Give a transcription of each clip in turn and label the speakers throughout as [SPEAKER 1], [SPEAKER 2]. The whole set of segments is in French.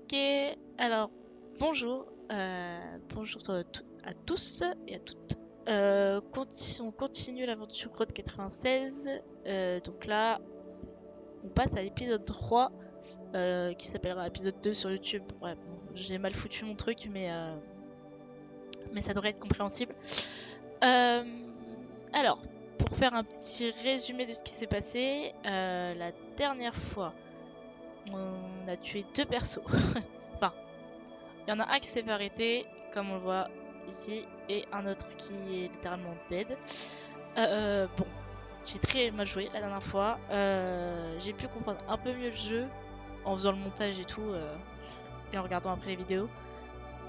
[SPEAKER 1] Ok, alors bonjour, bonjour à tous et à toutes. On continue l'aventure Road 96. Donc là, on passe à l'épisode 3 qui s'appellera épisode 2 sur YouTube. Ouais, bon, j'ai mal foutu mon truc, mais ça devrait être compréhensible. Alors, pour faire un petit résumé de ce qui s'est passé, la dernière fois, on a tué 2 persos. Enfin, il y en a un qui s'est fait arrêter, comme on le voit ici, et un autre qui est littéralement dead. Bon, j'ai très mal joué la dernière fois. J'ai pu comprendre un peu mieux le jeu en faisant le montage et tout, et en regardant après les vidéos.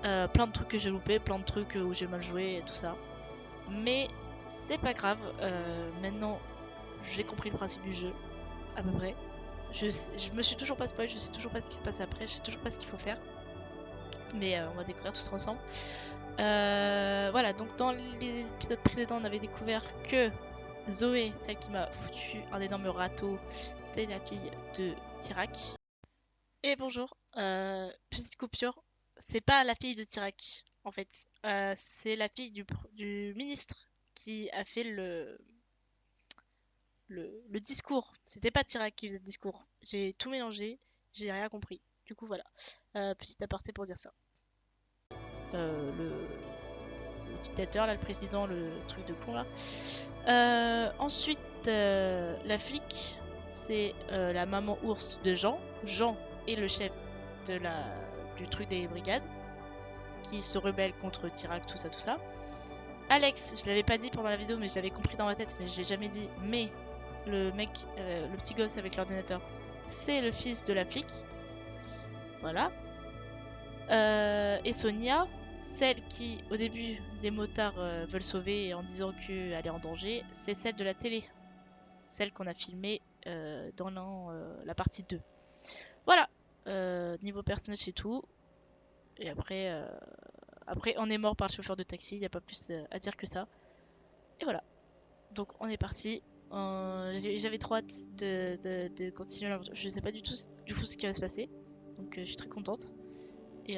[SPEAKER 1] Plein de trucs que j'ai loupé, plein de trucs où j'ai mal joué et tout ça. Mais c'est pas grave, maintenant j'ai compris le principe du jeu, à peu près. Je me suis toujours pas spoil, je sais toujours pas ce qui se passe après, je sais toujours pas ce qu'il faut faire. Mais on va découvrir tout ça ensemble. Voilà, donc dans l'épisode précédent, on avait découvert que Zoé, celle qui m'a foutu un énorme râteau, c'est la fille de Tirac. Et bonjour, petite coupure, c'est pas la fille de Tirac, en fait. C'est la fille du ministre qui a fait le discours. C'était pas Tirac qui faisait le discours. J'ai tout mélangé, j'ai rien compris. Du coup, voilà. Petit aparté pour dire ça. Le dictateur, là, le président, le truc de con là. Ensuite, la flic, c'est la maman ours de Jean. Jean est le chef du truc des brigades qui se rebelle contre Tirac, tout ça, tout ça. Alex, je l'avais pas dit pendant la vidéo, mais je l'avais compris dans ma tête, mais je l'ai jamais dit. Mais le mec, le petit gosse avec l'ordinateur, c'est le fils de la flic. Voilà. Et Sonia, celle qui, au début, les motards veulent sauver en disant qu'elle est en danger, c'est celle de la télé. Celle qu'on a filmée dans la partie 2. Voilà. Niveau personnage, c'est tout. Et après, on est mort par le chauffeur de taxi. Il n'y a pas plus à dire que ça. Et voilà. Donc, on est parti. J'avais trop hâte de continuer l'aventure. Je sais pas du tout ce qui va se passer. Donc, je suis très contente. Et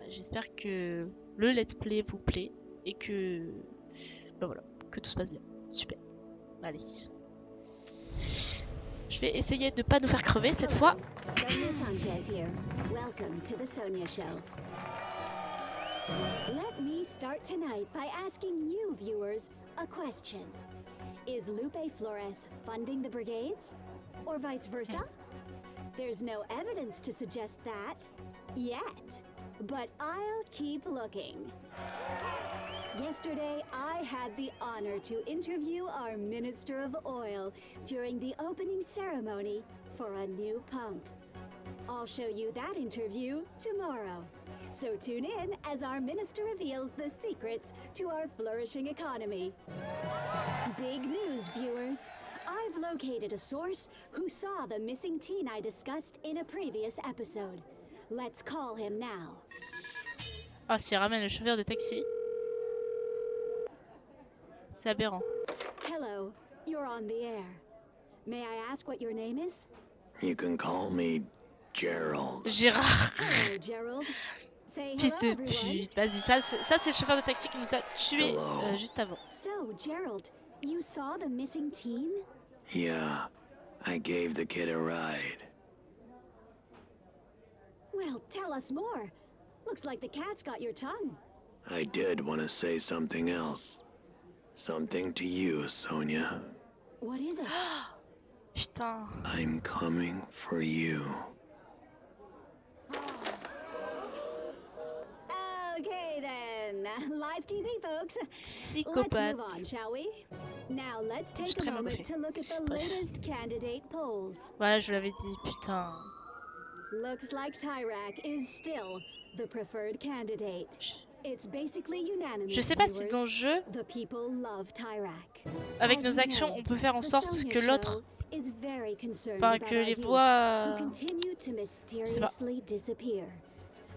[SPEAKER 1] j'espère que le let's play vous plaît et que voilà, que tout se passe bien. Super. Allez. Je vais essayer de pas nous faire crever cette fois.
[SPEAKER 2] Sonia Sanchez here. Welcome to the Sonia Show. Let me start tonight by asking you viewers a question. Is Lupe Flores funding the brigades? Or vice versa? There's no evidence to suggest that yet, but I'll keep looking. Yesterday, I had the honor to interview our Minister of Oil during the opening ceremony for a new pump. I'll show you that interview tomorrow. So tune in as our minister reveals the secrets to our flourishing economy. Big news, viewers. I've located a source who saw the missing teen I discussed in a previous episode. Let's call him now.
[SPEAKER 1] Ah, s'il ramène le chauffeur de taxi. C'est aberrant.
[SPEAKER 2] Hello, you're on the air. May I ask what your name is?
[SPEAKER 3] You can call me Gerald.
[SPEAKER 1] Gérard.
[SPEAKER 2] Hello, Gerald. Say
[SPEAKER 1] Fils
[SPEAKER 2] hello,
[SPEAKER 1] de
[SPEAKER 2] everyone.
[SPEAKER 1] pute. Vas-y, ça c'est le chauffeur de taxi qui nous a tués juste avant.
[SPEAKER 2] So, Gerald, you saw the missing teen?
[SPEAKER 3] Yeah, I gave the kid a ride.
[SPEAKER 2] Well, tell us more. Looks like the cat's got your tongue.
[SPEAKER 3] I did want to say something else. Something to you, Sonia.
[SPEAKER 2] What is it?
[SPEAKER 1] Putain.
[SPEAKER 3] I'm coming for you.
[SPEAKER 2] Okay then, live TV folks.
[SPEAKER 1] Psychopathe.
[SPEAKER 2] Let's move on, shall we? Now let's take a moment to look at the latest candidate polls.
[SPEAKER 1] Voilà, je vous l'avais dit, putain.
[SPEAKER 2] Looks like Tyrak is still the preferred candidate. It's basically unanimous.
[SPEAKER 1] Je sais pas si dans le jeu,
[SPEAKER 2] The people love Tyrak.
[SPEAKER 1] avec nos actions, on peut faire en sorte que l'autre, enfin que les voix, je sais pas.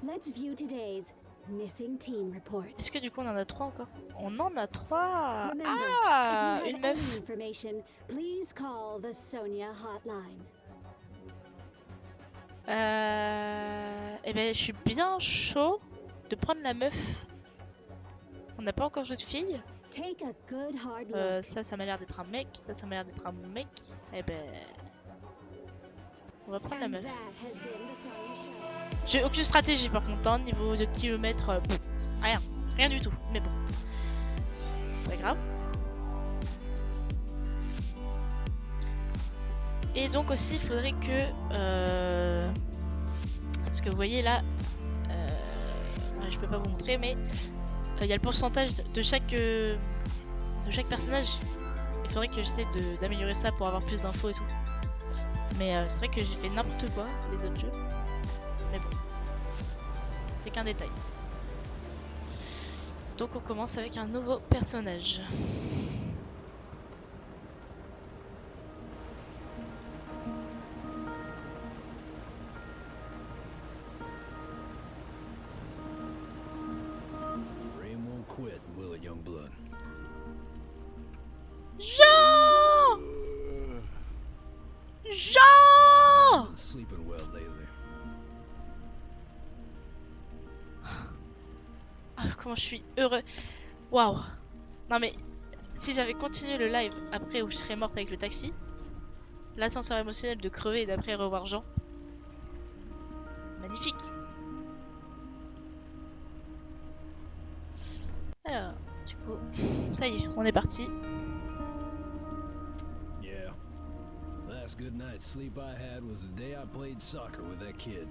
[SPEAKER 2] Let's view today's missing teen report.
[SPEAKER 1] Est-ce que du coup on en a 3 encore? On en a 3.
[SPEAKER 2] Remember,
[SPEAKER 1] Ah,
[SPEAKER 2] if you
[SPEAKER 1] une
[SPEAKER 2] have
[SPEAKER 1] meuf.
[SPEAKER 2] any information, please call the Sonia hotline.
[SPEAKER 1] Eh ben, je suis bien chaud de prendre la meuf. On n'a pas encore joué de fille.
[SPEAKER 2] Take a good hard look.
[SPEAKER 1] Ça m'a l'air d'être un mec. Ça m'a l'air d'être un mec. Eh ben, on va prendre la
[SPEAKER 2] And
[SPEAKER 1] meuf.
[SPEAKER 2] that has been the Sonya Show.
[SPEAKER 1] J'ai aucune stratégie par contre, hein, niveau de kilomètres, rien du tout. Mais bon, c'est pas grave. Et donc aussi, il faudrait que, parce que vous voyez là, je peux pas vous montrer, mais il y a le pourcentage de chaque personnage. Il faudrait que j'essaie d'améliorer ça pour avoir plus d'infos et tout. Mais c'est vrai que j'ai fait n'importe quoi les autres jeux. Mais bon, c'est qu'un détail. Donc on commence avec un nouveau personnage.
[SPEAKER 4] Rain won't quit, will it, young blood?
[SPEAKER 1] Jean! Jean!
[SPEAKER 4] Been sleeping well lately.
[SPEAKER 1] Ah, comment je suis heureux. Waouh. Non mais, si j'avais continué le live après où je serais morte avec le taxi, l'ascenseur émotionnel de crever et d'après revoir Jean. Magnifique. Alors, du coup, ça y est, on est parti.
[SPEAKER 4] Yeah. Last good night's sleep I had was the day I played soccer with that kid.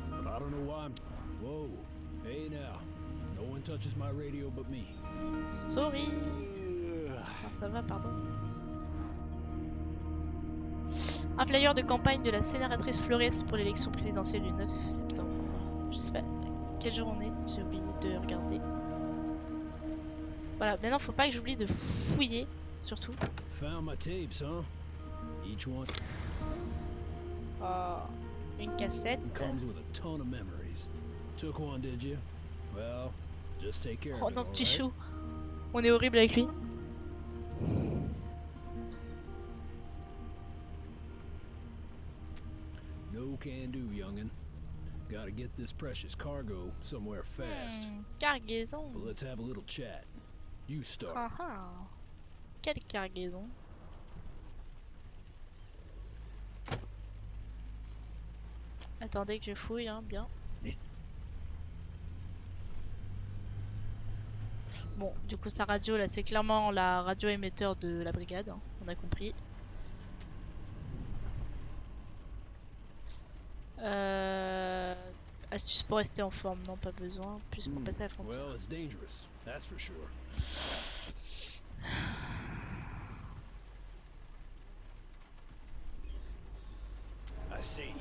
[SPEAKER 4] But I don't know why I'm... Whoa. Hey now. No one touches my radio but me.
[SPEAKER 1] Sorry. Ah, ça va, pardon. Un flyer de campagne de la sénatrice Flores pour l'élection présidentielle du 9 septembre. Je sais pas quel jour on est, j'ai oublié de regarder. Voilà, maintenant faut pas que j'oublie de fouiller, surtout.
[SPEAKER 4] Found my tapes, huh? Each one
[SPEAKER 1] Oh, une cassette.
[SPEAKER 4] comes with a ton of memories. Took one, did you? Well, just take care
[SPEAKER 1] Oh
[SPEAKER 4] of it,
[SPEAKER 1] non, petit
[SPEAKER 4] alright?
[SPEAKER 1] chou. On est horrible avec lui.
[SPEAKER 4] No can do, youngin'. Gotta get this precious cargo somewhere fast.
[SPEAKER 1] Cargaison.
[SPEAKER 4] But let's have a little chat. You start.
[SPEAKER 1] Ah ah. Quelle cargaison. Attendez que je fouille, hein, bien. Bon, du coup sa radio là, c'est clairement la radio émetteur de la brigade, hein, on a compris. Astuce pour rester en forme, non pas besoin, plus pour passer à la frontière.
[SPEAKER 4] Well, it's dangerous, that's for sure. I see.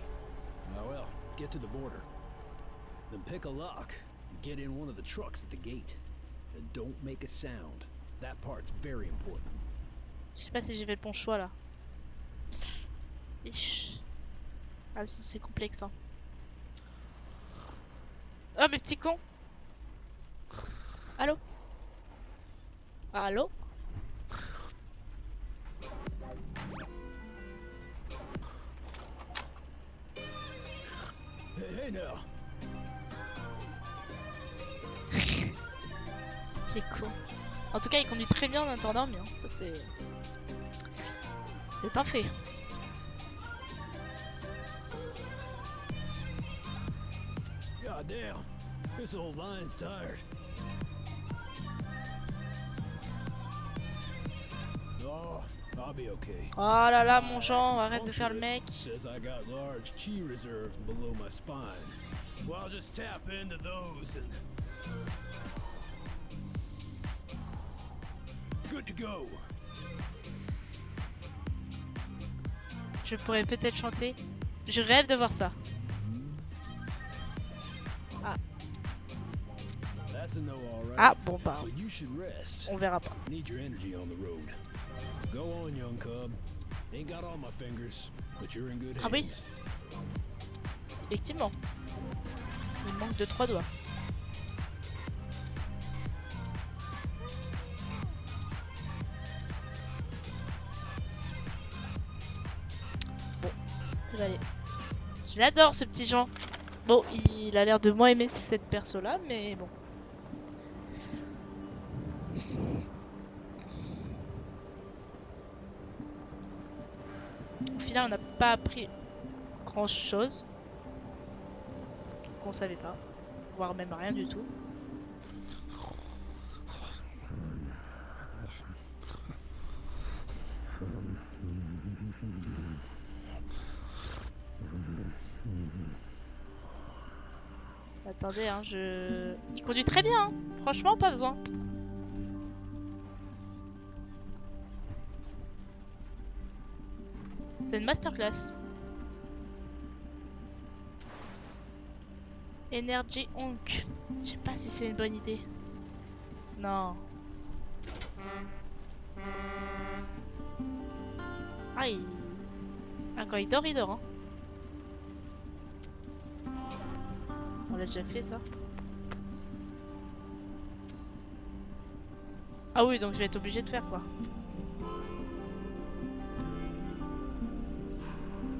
[SPEAKER 4] Oh well, get to the border. Then pick a lock and get in one of the trucks at the gate. And don't make a sound. That part's very important.
[SPEAKER 1] Je sais pas si j'ai fait le bon choix là. Ich. Ah si, c'est complexe hein. Oh mes petits cons. Allô? Allô?
[SPEAKER 4] Hey now.
[SPEAKER 1] Il est con. En tout cas, il conduit très bien en étant endormi. Hein. Ça, c'est. C'est un fait.
[SPEAKER 4] God damn. This old line's tired. Oh, I'll be okay.
[SPEAKER 1] Oh là là, mon Jean, arrête de faire le mec.
[SPEAKER 4] Says I got large chi reserves below my spine. Well, I'll just tap into those and good to go.
[SPEAKER 1] Je pourrais peut-être chanter. Je rêve de voir ça.
[SPEAKER 4] That's a no, all right.
[SPEAKER 1] Ah, bon bah,
[SPEAKER 4] But you should rest.
[SPEAKER 1] on verra pas.
[SPEAKER 4] Need your energy on the road. Go on, young cub. Ain't got all my fingers, but you're in good
[SPEAKER 1] Ah oui.
[SPEAKER 4] hands.
[SPEAKER 1] Effectivement. Il me manque de 3 doigts. Bon, je vais aller. Je l'adore ce petit Jean. Bon, il a l'air de moins aimer cette perso-là, mais bon. Au final, on n'a pas appris grand-chose qu'on savait pas, voire même rien du tout. Attendez, hein, il conduit très bien, hein. Franchement, pas besoin. C'est une masterclass. Energy Honk. Je sais pas si c'est une bonne idée. Non. Ah, quand il dort, hein. On l'a déjà fait ça. Ah oui, donc je vais être obligé de faire quoi.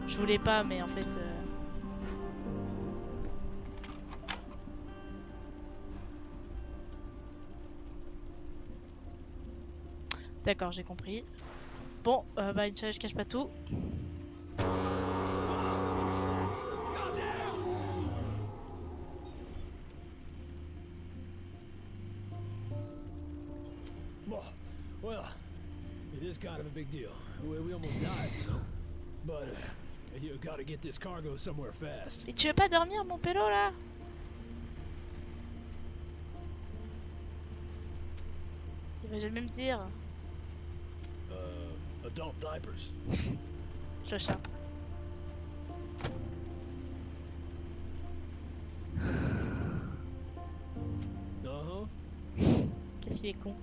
[SPEAKER 1] Je voulais pas, mais en fait... D'accord, j'ai compris. Bon, bah une challenge cache pas tout.
[SPEAKER 4] Well, it is kind of a big deal. We almost died, you know. But you gotta get this cargo somewhere fast.
[SPEAKER 1] Et tu veux pas dormir, mon pélo, là? Il va jamais me dire.
[SPEAKER 4] Adult diapers.
[SPEAKER 1] Clochard. Qu'est-ce qu'il est con.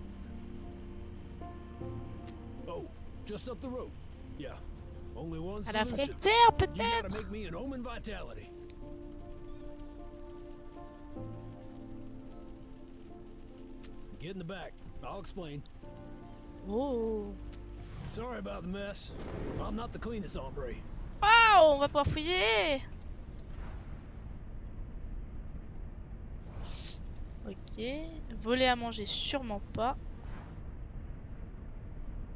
[SPEAKER 4] Oh, just up the road. Yeah. Only one
[SPEAKER 1] À la
[SPEAKER 4] solution.
[SPEAKER 1] frontière,
[SPEAKER 4] You gotta
[SPEAKER 1] peut-être?
[SPEAKER 4] make me an Omen Vitality. Get in the back. I'll explain.
[SPEAKER 1] Oh.
[SPEAKER 4] Sorry about the mess. I'm not the cleanest hombre.
[SPEAKER 1] Waouh, on va pouvoir fouiller. Ok. Voler à manger, sûrement pas.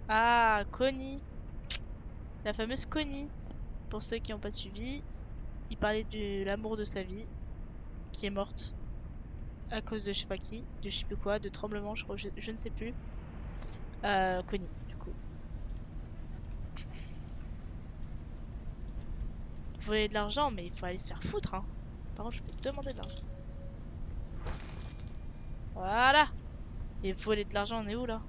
[SPEAKER 1] Ah, Connie. La fameuse Connie. Pour ceux qui n'ont pas suivi, il parlait de l'amour de sa vie, qui est morte à cause de je sais pas qui, de je sais plus quoi, de tremblement, je crois, je ne sais plus. Connie, du coup. Voler de l'argent, mais il faut aller se faire foutre, hein. Par contre, je peux te demander de l'argent. Voilà. Et voler de l'argent, on est où là?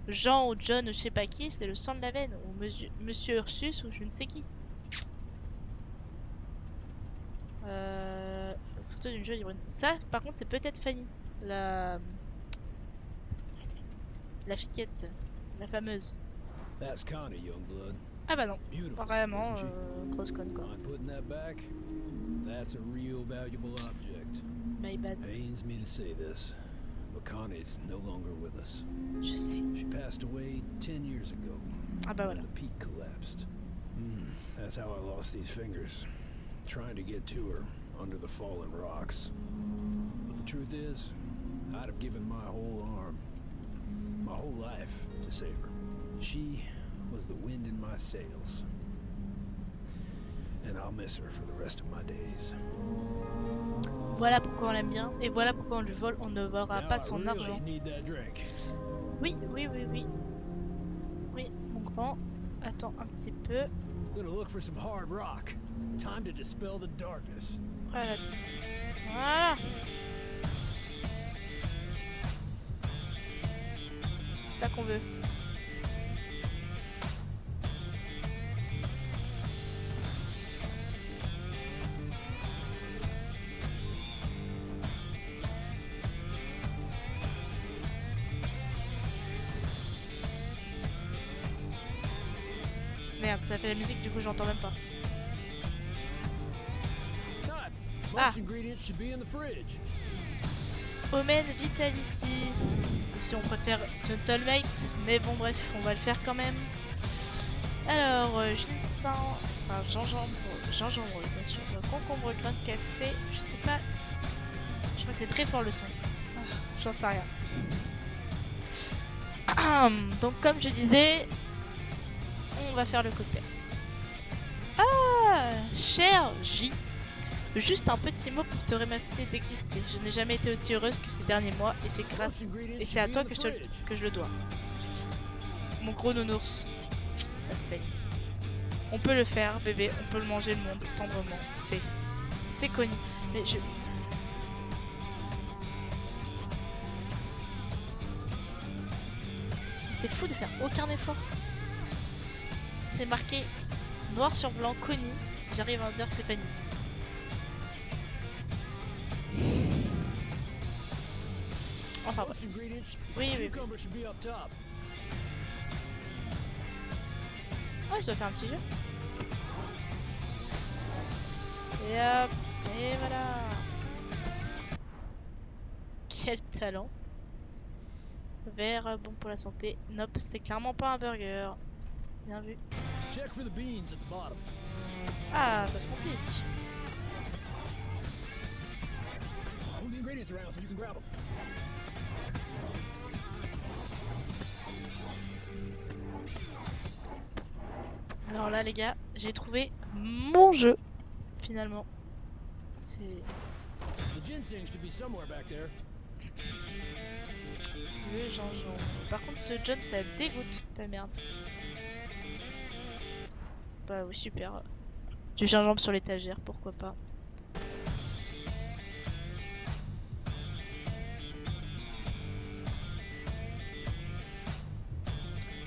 [SPEAKER 1] Jean ou John ou je sais pas qui, c'est le sang de la veine. Ou Monsieur Ursus ou je ne sais qui. Photo d'une jolie brune. Ça, par contre, c'est peut-être Fanny. La fiquette. La fameuse.
[SPEAKER 4] That's Connie, Youngblood.
[SPEAKER 1] Ah bah non.
[SPEAKER 4] Beautiful.
[SPEAKER 1] Vraiment,
[SPEAKER 4] isn't she?
[SPEAKER 1] grosse conne quoi.
[SPEAKER 4] Mind putting that back? That's a real valuable object.
[SPEAKER 1] My bad.
[SPEAKER 4] Pains me to say this, but Connie's no longer with us.
[SPEAKER 1] Je sais.
[SPEAKER 4] She passed away 10 years ago.
[SPEAKER 1] Ah bah voilà.
[SPEAKER 4] When the peak collapsed. That's how I lost these fingers. Trying to get to her under the fallen rocks. But the truth is, I'd have given my whole arm, my whole life to save her. She was the wind in my sails. And I'll miss her for the rest of my days.
[SPEAKER 1] Voilà pourquoi on l'aime bien. Et voilà pourquoi on lui vole. On ne volera
[SPEAKER 4] Now
[SPEAKER 1] pas
[SPEAKER 4] I
[SPEAKER 1] son
[SPEAKER 4] really
[SPEAKER 1] argent.
[SPEAKER 4] need that drink.
[SPEAKER 1] Oui, oui, oui, oui. Oui, mon grand. Attends un petit peu.
[SPEAKER 4] Gonna look for some hard rock. Time to dispel the darkness.
[SPEAKER 1] Voilà. Voilà. C'est ça qu'on veut. Merde, ça fait la musique, du coup j'entends même pas.
[SPEAKER 4] Time.
[SPEAKER 1] Ah.
[SPEAKER 4] Most ingredients should be in the fridge.
[SPEAKER 1] Omen Vitality. Ici on préfère Gentlemate, mais bon bref, on va le faire quand même. Alors, ginseng, enfin gingembre, bien sûr, concombre, grain de café, je sais pas, je crois que c'est très fort le son. Ah, j'en sais rien. Donc comme je disais, on va faire le cocktail. Ah, cher J, juste un petit mot pour te remercier d'exister. Je n'ai jamais été aussi heureuse que ces derniers mois et c'est à toi que je le dois. Mon gros nounours, ça se paye. On peut le faire, bébé, on peut le manger le monde tendrement. C'est connu. Mais c'est fou de faire aucun effort. C'est marqué noir sur blanc, Connie. J'arrive à dire que c'est Fanny. Enfin bref. Oui. Oh, je dois faire un petit jeu. Et hop, et voilà. Quel talent. Vert, bon pour la santé. Nope, c'est clairement pas un burger. Bien vu. Ah, ça se complique. Alors là les gars, j'ai trouvé mon jeu finalement. C'est le gingembre. Par contre le John ça dégoûte ta merde. Bah oui super. Du gingembre sur l'étagère, pourquoi pas.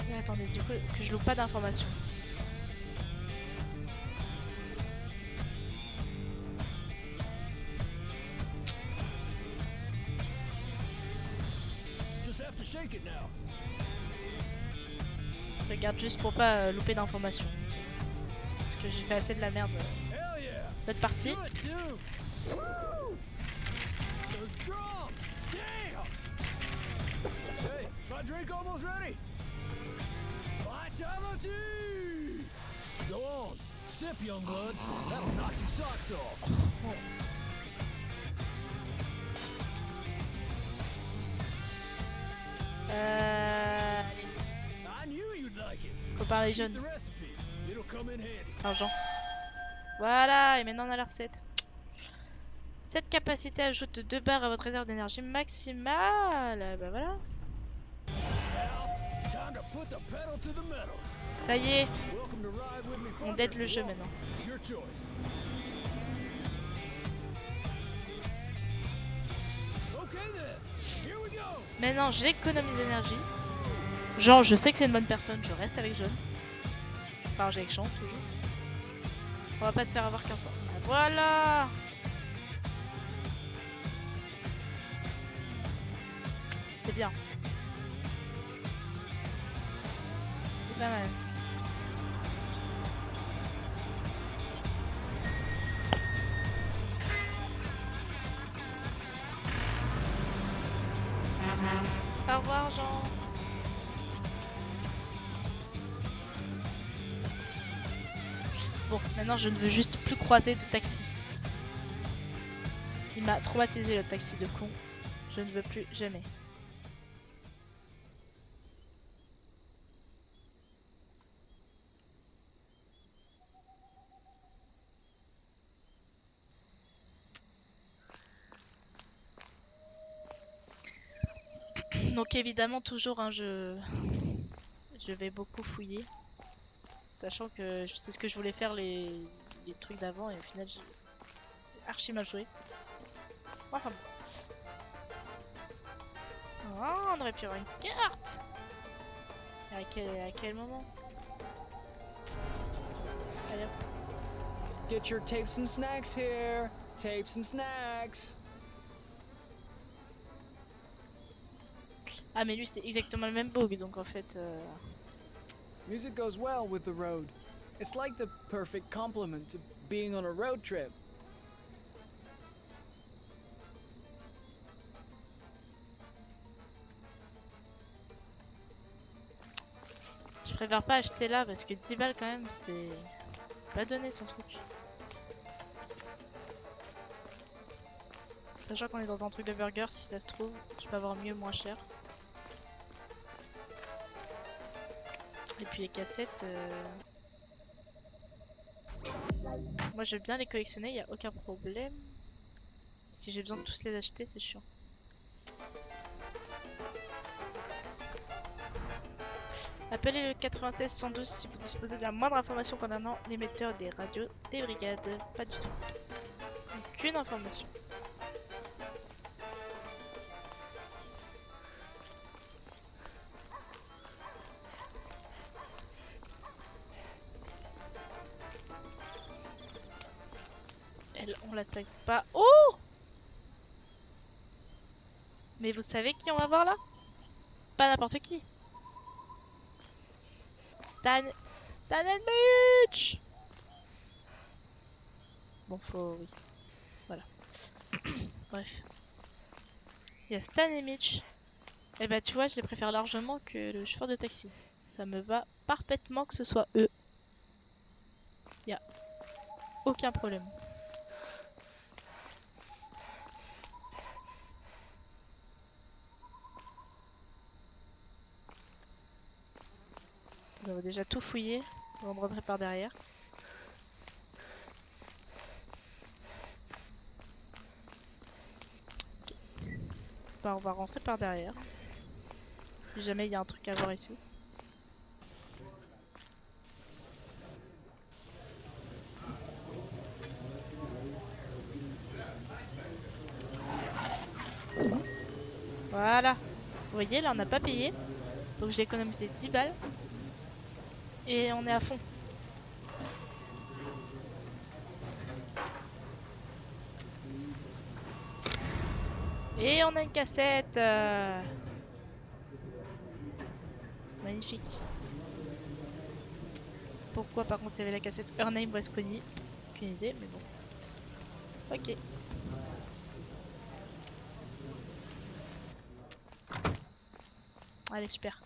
[SPEAKER 1] Mais attendez, du coup que je loupe pas d'informations. Je regarde juste pour pas louper d'informations. Parce que j'ai fait assez de la merde. Votre partie. Faut parler jaune. Argent. Voilà, et maintenant on a la recette. Cette capacité ajoute 2 barres à votre réserve d'énergie maximale. Bah voilà. Ça y est. On date le jeu maintenant. Maintenant j'économise d'énergie. Genre je sais que c'est une bonne personne, je reste avec jaune. Enfin j'ai avec chance toujours. On va pas se faire avoir qu'un soir. Voilà. C'est bien. C'est pas mal. Au revoir Jean. Bon, maintenant je ne veux juste plus croiser de taxi. Il m'a traumatisé le taxi de con. Je ne veux plus jamais. Donc évidemment toujours je vais beaucoup fouiller. Sachant que c'est ce que je voulais faire les trucs d'avant et au final j'ai archi mal joué. Enfin bon. Oh, on aurait pu avoir une carte. À quel moment? Allez hop.
[SPEAKER 5] Get your tapes and snacks here. Tapes and snacks.
[SPEAKER 1] Ah mais lui c'était exactement le même bug donc en fait...
[SPEAKER 5] Music goes well with the road. It's like the perfect complement to being on a road trip.
[SPEAKER 1] Je préfère pas acheter là parce que 10 balles quand même, c'est pas donné son truc. Sachant qu'on est dans un truc de burger, si ça se trouve, je peux avoir mieux, moins cher. Et puis les cassettes, moi je veux bien les collectionner, y a aucun problème. Si j'ai besoin de tous les acheter, c'est chiant. Appelez le 96 112 si vous disposez de la moindre information concernant l'émetteur des radios des brigades. Pas du tout. Aucune information. Elle, on l'attaque pas. Oh! Mais vous savez qui on va voir là? Pas n'importe qui. Stan and Mitch! Bon, faut... oui. Voilà. Bref. Il y a Stan et Mitch. Et bah tu vois, je les préfère largement que le chauffeur de taxi. Ça me va parfaitement que ce soit eux. Y a aucun problème. On va déjà tout fouiller avant de rentrer par derrière. Okay. Bah, on va rentrer par derrière. Si jamais il y a un truc à voir ici. Voilà. Vous voyez, là on n'a pas payé. Donc j'ai économisé 10 balles. Et on est à fond. Et on a une cassette. Magnifique. Pourquoi par contre il y avait la cassette Her Name Was Connie? Aucune idée, mais bon. Ok. Allez, super.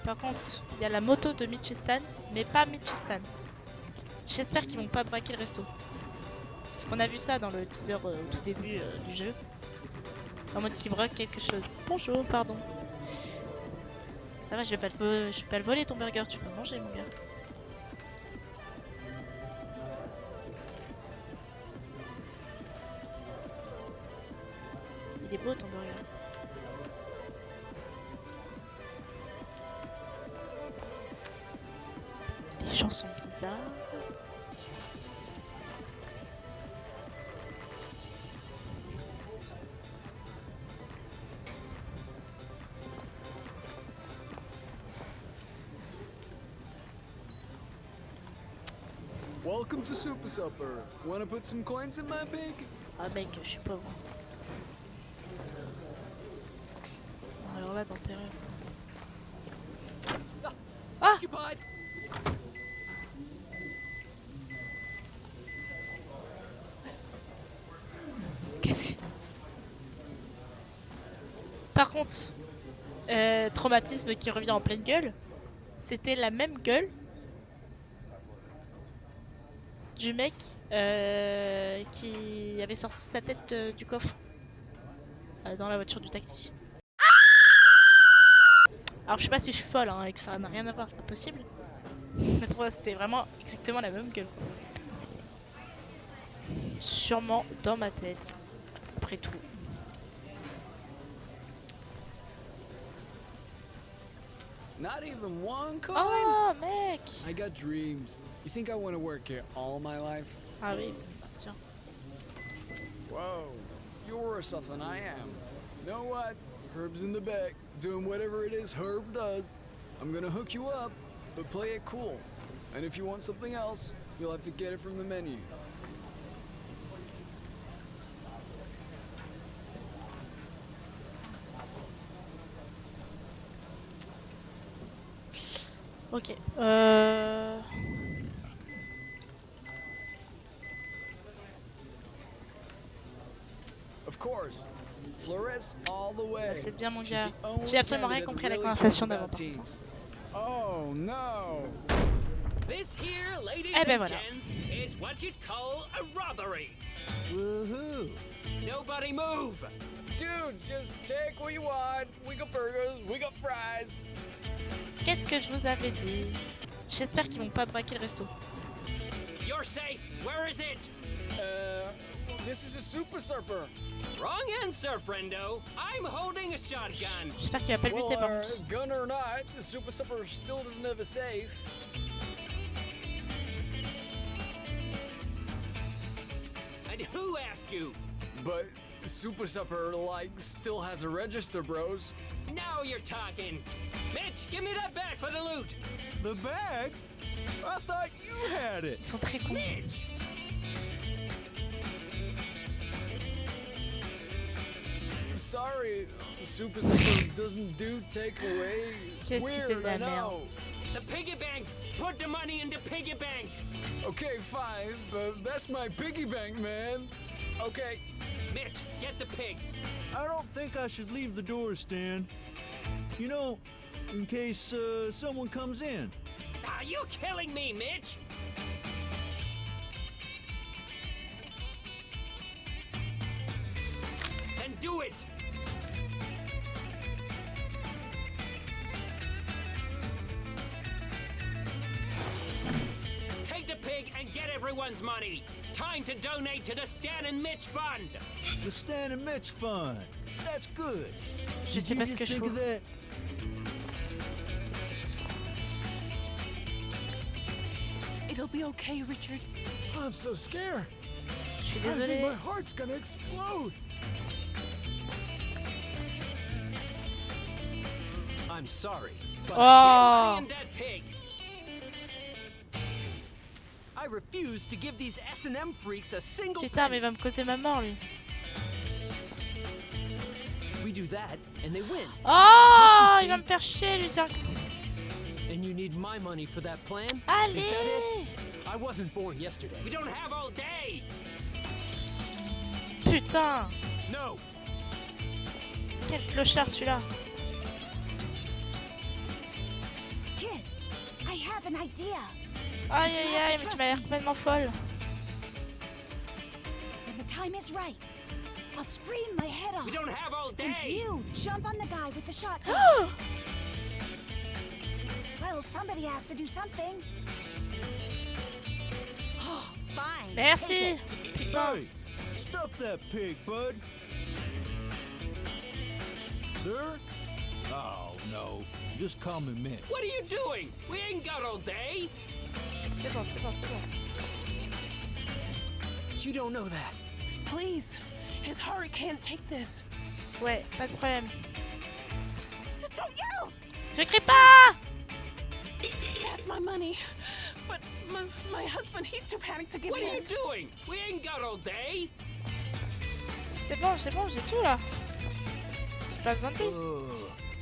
[SPEAKER 1] Par contre, il y a la moto de Mitch et Stan, mais pas Mitch et Stan. J'espère qu'ils vont pas braquer le resto. Parce qu'on a vu ça dans le teaser au tout début du jeu. En mode qu'ils braquent quelque chose. Bonjour, pardon. Ça va, je vais pas le voler ton burger, tu peux le manger mon gars. Il est beau ton burger. Les gens sont bizarres.
[SPEAKER 5] Welcome to Super Supper. Wanna put some coins in my pig?
[SPEAKER 1] Ah mec, je suis pauvre. Alors là, dans tes rêves. Ah!
[SPEAKER 5] Occupied.
[SPEAKER 1] Qu'est-ce que... Par contre, traumatisme qui revient en pleine gueule, c'était la même gueule du mec qui avait sorti sa tête du coffre dans la voiture du taxi. Alors je sais pas si je suis folle hein, et que ça n'a rien à voir, c'est pas possible. Mais pour moi c'était vraiment exactement la même gueule. Sûrement dans ma tête, après tout.
[SPEAKER 5] Not even one coin?
[SPEAKER 1] Oh mec!
[SPEAKER 5] I got dreams. You think I want to work here all my life?
[SPEAKER 1] Ah oui, tiens.
[SPEAKER 5] Whoa, you're worse off than I am. You know what? Herb's in the back, doing whatever it is Herb does. I'm gonna hook you up, but play it cool. And if you want something else, you'll have to get it from the menu.
[SPEAKER 1] Ok.
[SPEAKER 5] Of course. Flores all the way.
[SPEAKER 1] Ça c'est bien mon
[SPEAKER 5] She's
[SPEAKER 1] gars.
[SPEAKER 5] the only
[SPEAKER 1] J'ai absolument rien
[SPEAKER 5] candidate
[SPEAKER 1] compris à la
[SPEAKER 5] that really
[SPEAKER 1] conversation
[SPEAKER 5] cares
[SPEAKER 1] d'avant
[SPEAKER 5] about
[SPEAKER 1] par contre.
[SPEAKER 5] teens. Oh no.
[SPEAKER 6] This here, ladies
[SPEAKER 1] Eh ben
[SPEAKER 6] and
[SPEAKER 1] voilà.
[SPEAKER 6] gents, is what you'd call a robbery.
[SPEAKER 4] Woohoo!
[SPEAKER 6] Nobody move!
[SPEAKER 5] Dudes, just take what you want. We got burgers, we got fries.
[SPEAKER 1] Qu'est-ce que je vous avais dit? J'espère qu'ils vont pas braquer le resto.
[SPEAKER 6] You're safe. Where is it?
[SPEAKER 5] This is a super surfer.
[SPEAKER 6] Wrong answer, friendo. I'm holding a shotgun.
[SPEAKER 1] J'espère qu'il va pas le
[SPEAKER 5] Well,
[SPEAKER 1] buter par contre.
[SPEAKER 5] gun or not, the super surfer still doesn't have a safe.
[SPEAKER 6] And who asked you?
[SPEAKER 5] But super surfer, like, still has a register, bros.
[SPEAKER 6] Now you're talking. Mitch, give me that bag for the loot.
[SPEAKER 4] The bag? I thought you had it.
[SPEAKER 1] Ils sont très cons.
[SPEAKER 6] Mitch!
[SPEAKER 5] Sorry, super surfer doesn't do takeaway. It's
[SPEAKER 1] Qu'est-ce que c'est de
[SPEAKER 5] weird,
[SPEAKER 1] la
[SPEAKER 5] I know.
[SPEAKER 6] The piggy bank! Put the money in the piggy bank!
[SPEAKER 5] Okay, fine, but that's my piggy bank, man. Okay.
[SPEAKER 6] Mitch, get the pig.
[SPEAKER 4] I don't think I should leave the door, Stan. You know, in case someone comes in.
[SPEAKER 6] Are you killing me, Mitch? Then do it! Take the pig and get everyone's money. Time to donate to the Stan and Mitch Fund.
[SPEAKER 4] The Stan and Mitch Fund. That's good.
[SPEAKER 1] Je
[SPEAKER 4] Did
[SPEAKER 1] sais
[SPEAKER 4] you
[SPEAKER 1] pas ce
[SPEAKER 4] just
[SPEAKER 1] que je
[SPEAKER 4] think
[SPEAKER 1] fous.
[SPEAKER 4] of that?
[SPEAKER 7] It'll be okay, Richard.
[SPEAKER 5] I'm so scared.
[SPEAKER 1] Je suis
[SPEAKER 5] I think
[SPEAKER 1] désolée.
[SPEAKER 5] my heart's gonna explode.
[SPEAKER 4] I'm sorry, but
[SPEAKER 1] Oh!
[SPEAKER 6] Money in that pig.
[SPEAKER 8] I refuse to give these S&M freaks a single
[SPEAKER 1] Putain, mais
[SPEAKER 8] penny.
[SPEAKER 1] il va me causer ma mort lui.
[SPEAKER 8] We do that, and they win.
[SPEAKER 1] Oh!
[SPEAKER 8] see?
[SPEAKER 1] Il va me faire chier lui, ça.
[SPEAKER 8] And you need my money for that plan? Is
[SPEAKER 1] Allez!
[SPEAKER 8] that it? I wasn't born yesterday.
[SPEAKER 6] We don't have all day.
[SPEAKER 1] Putain!
[SPEAKER 8] No!
[SPEAKER 1] Quel clochard celui-là.
[SPEAKER 2] Kid, I have an idea.
[SPEAKER 1] Aïe aïe aïe, mais tu m'as l'air complètement folle.
[SPEAKER 2] When the time is right, I'll scream my head off.
[SPEAKER 6] We don't have all
[SPEAKER 2] And
[SPEAKER 6] day.
[SPEAKER 2] you jump on the guy with the shotgun. Well, somebody has to do something. Fine.
[SPEAKER 1] Merci!
[SPEAKER 4] Hey, stuff that pig, bud. Sir? Oh, no. Just common men.
[SPEAKER 6] What are you doing? We ain't got all day.
[SPEAKER 1] C'est bon, c'est bon, c'est bon.
[SPEAKER 8] You don't know that.
[SPEAKER 7] Please, his heart can't take this.
[SPEAKER 1] Ouais, pas de problème.
[SPEAKER 7] Just don't yell!
[SPEAKER 1] Je crie pas!
[SPEAKER 7] That's my money. But my husband, he's too panicked to give
[SPEAKER 6] What are you
[SPEAKER 7] his.
[SPEAKER 6] doing? We ain't got all day.
[SPEAKER 1] C'est bon, j'ai tout là. J'ai pas besoin de lui.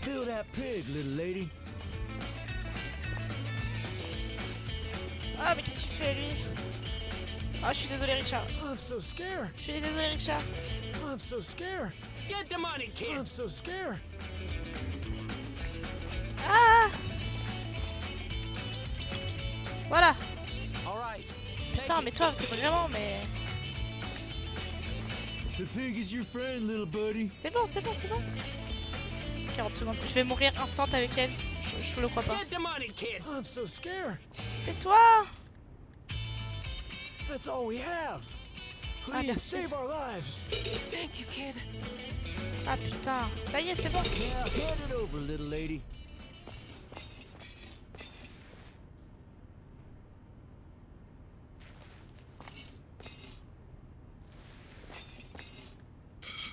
[SPEAKER 4] Kill that pig, little lady.
[SPEAKER 1] Ah, mais qu'est-ce qu'il fait lui? Ah, je suis désolé, Richard.
[SPEAKER 5] I'm so scared.
[SPEAKER 1] Je suis désolé, Richard.
[SPEAKER 5] I'm so scared.
[SPEAKER 6] Get the money, kid.
[SPEAKER 5] I'm so scared.
[SPEAKER 1] Ah! Voilà.
[SPEAKER 8] All right. Take
[SPEAKER 1] Putain,
[SPEAKER 8] it.
[SPEAKER 1] mais toi, t'es vraiment, mais.
[SPEAKER 4] The pig is your friend, little buddy.
[SPEAKER 1] C'est bon, c'est bon, c'est bon. 40 secondes. Je vais mourir instant avec elle. Je le crois pas.
[SPEAKER 6] Get the money, kid.
[SPEAKER 5] I'm so scared.
[SPEAKER 1] Tais-toi!
[SPEAKER 5] That's all we have.
[SPEAKER 1] Ah,
[SPEAKER 5] Please
[SPEAKER 1] merci.
[SPEAKER 5] save our lives.
[SPEAKER 7] Thank you, kid.
[SPEAKER 1] Ah putain. Ça y est, c'est bon.
[SPEAKER 4] Now hand it over, little lady.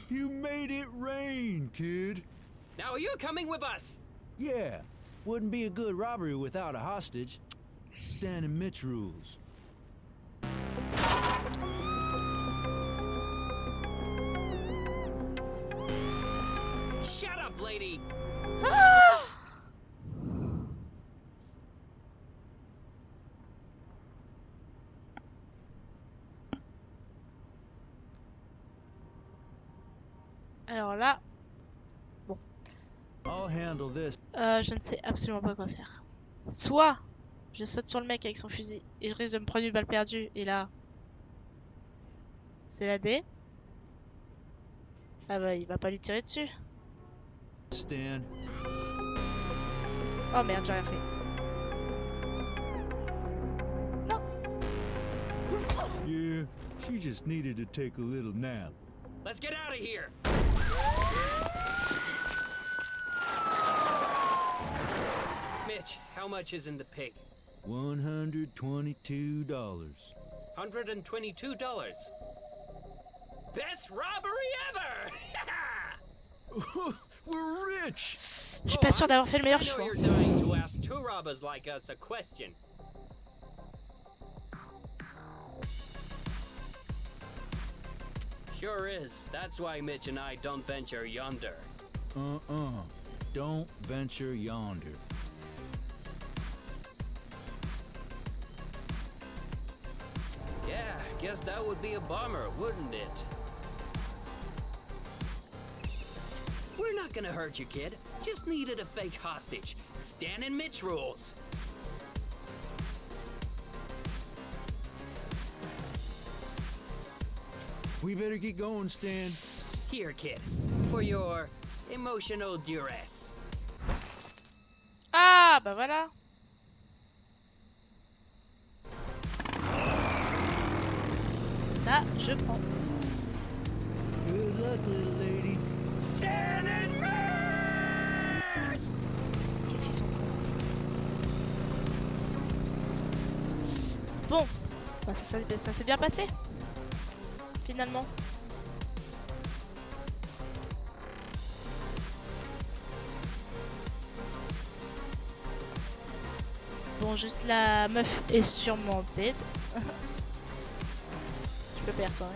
[SPEAKER 4] You made it rain, kid.
[SPEAKER 6] Now are you coming with us?
[SPEAKER 4] Yeah, wouldn't be a good robbery without a hostage. Stan and Mitch rules.
[SPEAKER 6] Shut up, lady.
[SPEAKER 1] Alors là,
[SPEAKER 8] I'll handle this.
[SPEAKER 1] je ne sais absolument pas quoi faire. Soit je saute sur le mec avec son fusil et je risque de me prendre une balle perdue et là, c'est la D. Ah bah il va pas lui tirer dessus.
[SPEAKER 8] Stan.
[SPEAKER 1] Oh merde, j'ai rien fait.
[SPEAKER 8] Yeah, she just needed to take a little nap.
[SPEAKER 6] Let's get out of here. Mitch, how much is in the pig?
[SPEAKER 8] $122.
[SPEAKER 6] $122. Best robbery ever!
[SPEAKER 8] We're rich!
[SPEAKER 1] Je suis pas sûre d'avoir fait le meilleur
[SPEAKER 6] I know
[SPEAKER 1] choix.
[SPEAKER 6] you're dying to ask two robbers like us a question. Sure is. That's why Mitch and I don't venture yonder.
[SPEAKER 8] Don't venture yonder.
[SPEAKER 6] Yeah, guess that would be a bummer, wouldn't it? We're not gonna hurt you, kid. Just needed a fake hostage. Stan and Mitch rules.
[SPEAKER 8] We better get going, Stan.
[SPEAKER 6] Here, kid, for your emotional duress.
[SPEAKER 1] Ah bah voilà. Ça, je prends.
[SPEAKER 8] Good luck, little lady.
[SPEAKER 6] Stan and Mitch!
[SPEAKER 1] Qu'est-ce qu'ils sont cons. Bon, bah, ça s'est bien passé. Finalement. Bon, juste la meuf est sûrement dead. Tu peux perdre toi. Hein.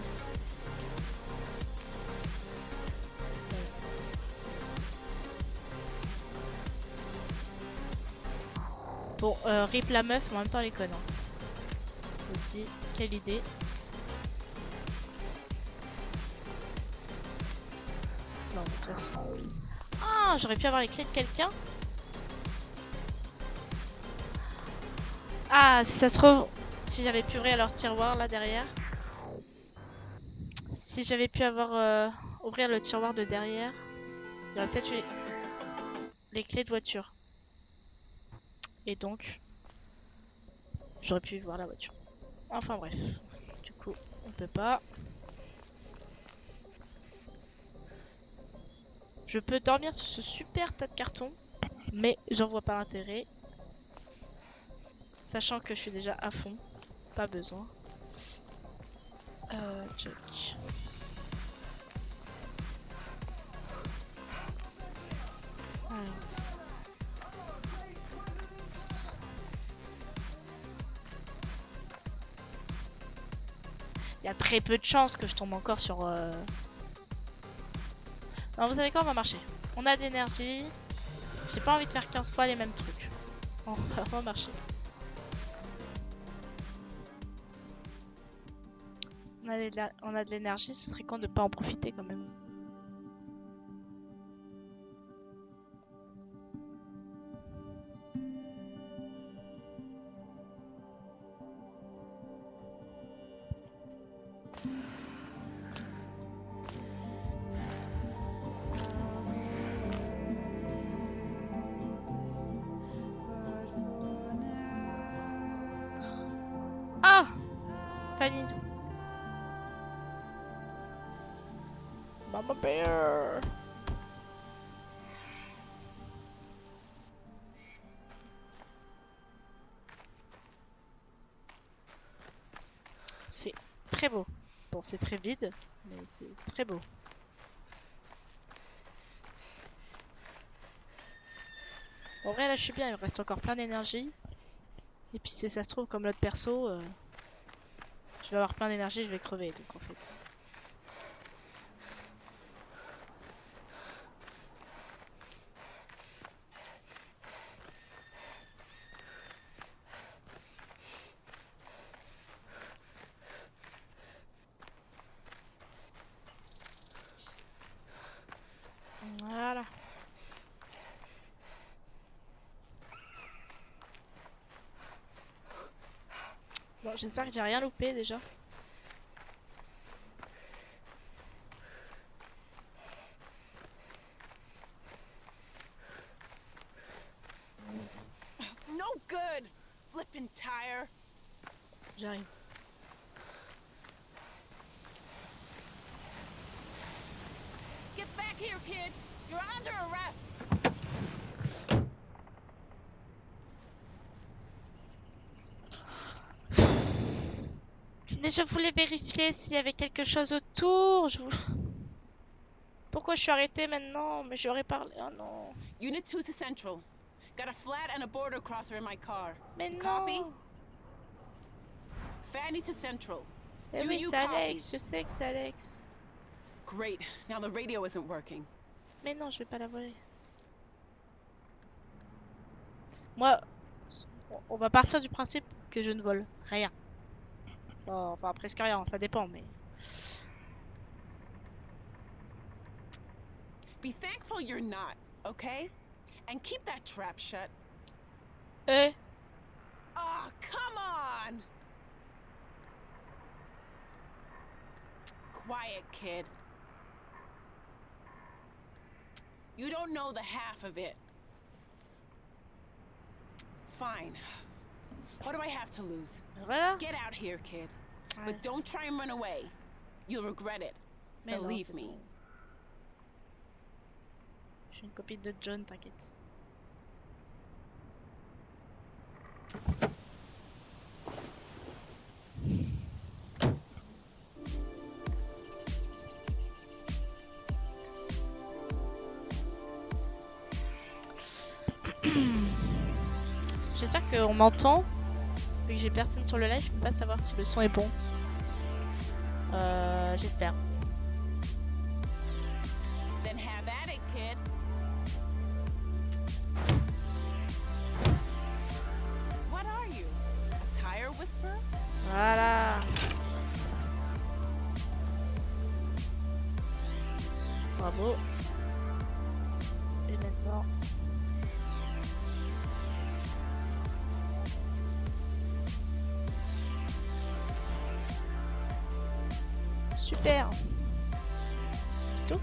[SPEAKER 1] Bon, rip la meuf, mais en même temps elle est conne. Hein. Aussi, quelle idée. Non, de toute façon. Ah, j'aurais pu avoir les clés de quelqu'un. Ah, si ça se trouve, si j'avais pu ouvrir leur tiroir là derrière. Si j'avais pu avoir ouvrir le tiroir de derrière, il y aurait peut-être eu les clés de voiture. Et donc, j'aurais pu voir la voiture. Enfin bref, du coup, on peut pas. Je peux dormir sur ce super tas de cartons, mais j'en vois pas l'intérêt. Sachant que je suis déjà à fond, pas besoin. Check. Alors, il y a très peu de chances que je tombe encore sur... Non, vous savez quoi, on va marcher. On a de l'énergie. J'ai pas envie de faire 15 fois les mêmes trucs. On va marcher. On a de l'énergie, ce serait con de pas en profiter quand même. Ah, Fanny. Mama Bear. C'est très beau. Bon, c'est très vide, mais c'est très beau. En vrai, là, je suis bien. Il me reste encore plein d'énergie. Et puis, si ça se trouve, comme l'autre perso, je vais avoir plein d'énergie, je vais crever. Donc, en fait. J'espère que j'ai rien loupé déjà.
[SPEAKER 7] No good! Flippin' tire.
[SPEAKER 1] J'arrive.
[SPEAKER 7] Get back here, kid! You're under arrest!
[SPEAKER 1] Mais je voulais vérifier s'il y avait quelque chose autour. Pourquoi je suis arrêtée maintenant? Mais j'aurais parlé. Oh non.
[SPEAKER 7] Unit 2 to Central. Got a flat and a border crosser in my car.
[SPEAKER 1] Mais
[SPEAKER 7] Copy?
[SPEAKER 1] non.
[SPEAKER 7] Fanny to Central.
[SPEAKER 1] Eh
[SPEAKER 7] Do
[SPEAKER 1] oui,
[SPEAKER 7] you
[SPEAKER 1] c'est
[SPEAKER 7] copy?
[SPEAKER 1] Alex. Je sais que c'est Alex.
[SPEAKER 7] Great. Now the radio isn't working.
[SPEAKER 1] Mais non, je vais pas la voler. Moi, on va partir du principe que je ne vole rien. Bon, enfin, presque rien, ça dépend, mais...
[SPEAKER 7] Be thankful you're not, okay? And keep that trap shut.
[SPEAKER 1] Eh,
[SPEAKER 7] Oh, come on! Quiet, kid. You don't know the half of it. Fine. What do I have to lose?
[SPEAKER 1] voilà.
[SPEAKER 7] Get out here, kid.
[SPEAKER 1] Ouais.
[SPEAKER 7] But don't try and run away. You'll regret it.
[SPEAKER 1] Mais non,
[SPEAKER 7] Believe
[SPEAKER 1] c'est
[SPEAKER 7] me.
[SPEAKER 1] bon. Je suis une copine de John, t'inquiète. J'espère qu'on m'entend. Vu que j'ai personne sur le live, je peux pas savoir si le son est bon. J'espère.
[SPEAKER 7] Then have at it, kid. What are you? A tire whisperer?
[SPEAKER 1] Voilà. Bravo. Et maintenant. Super. C'est tout?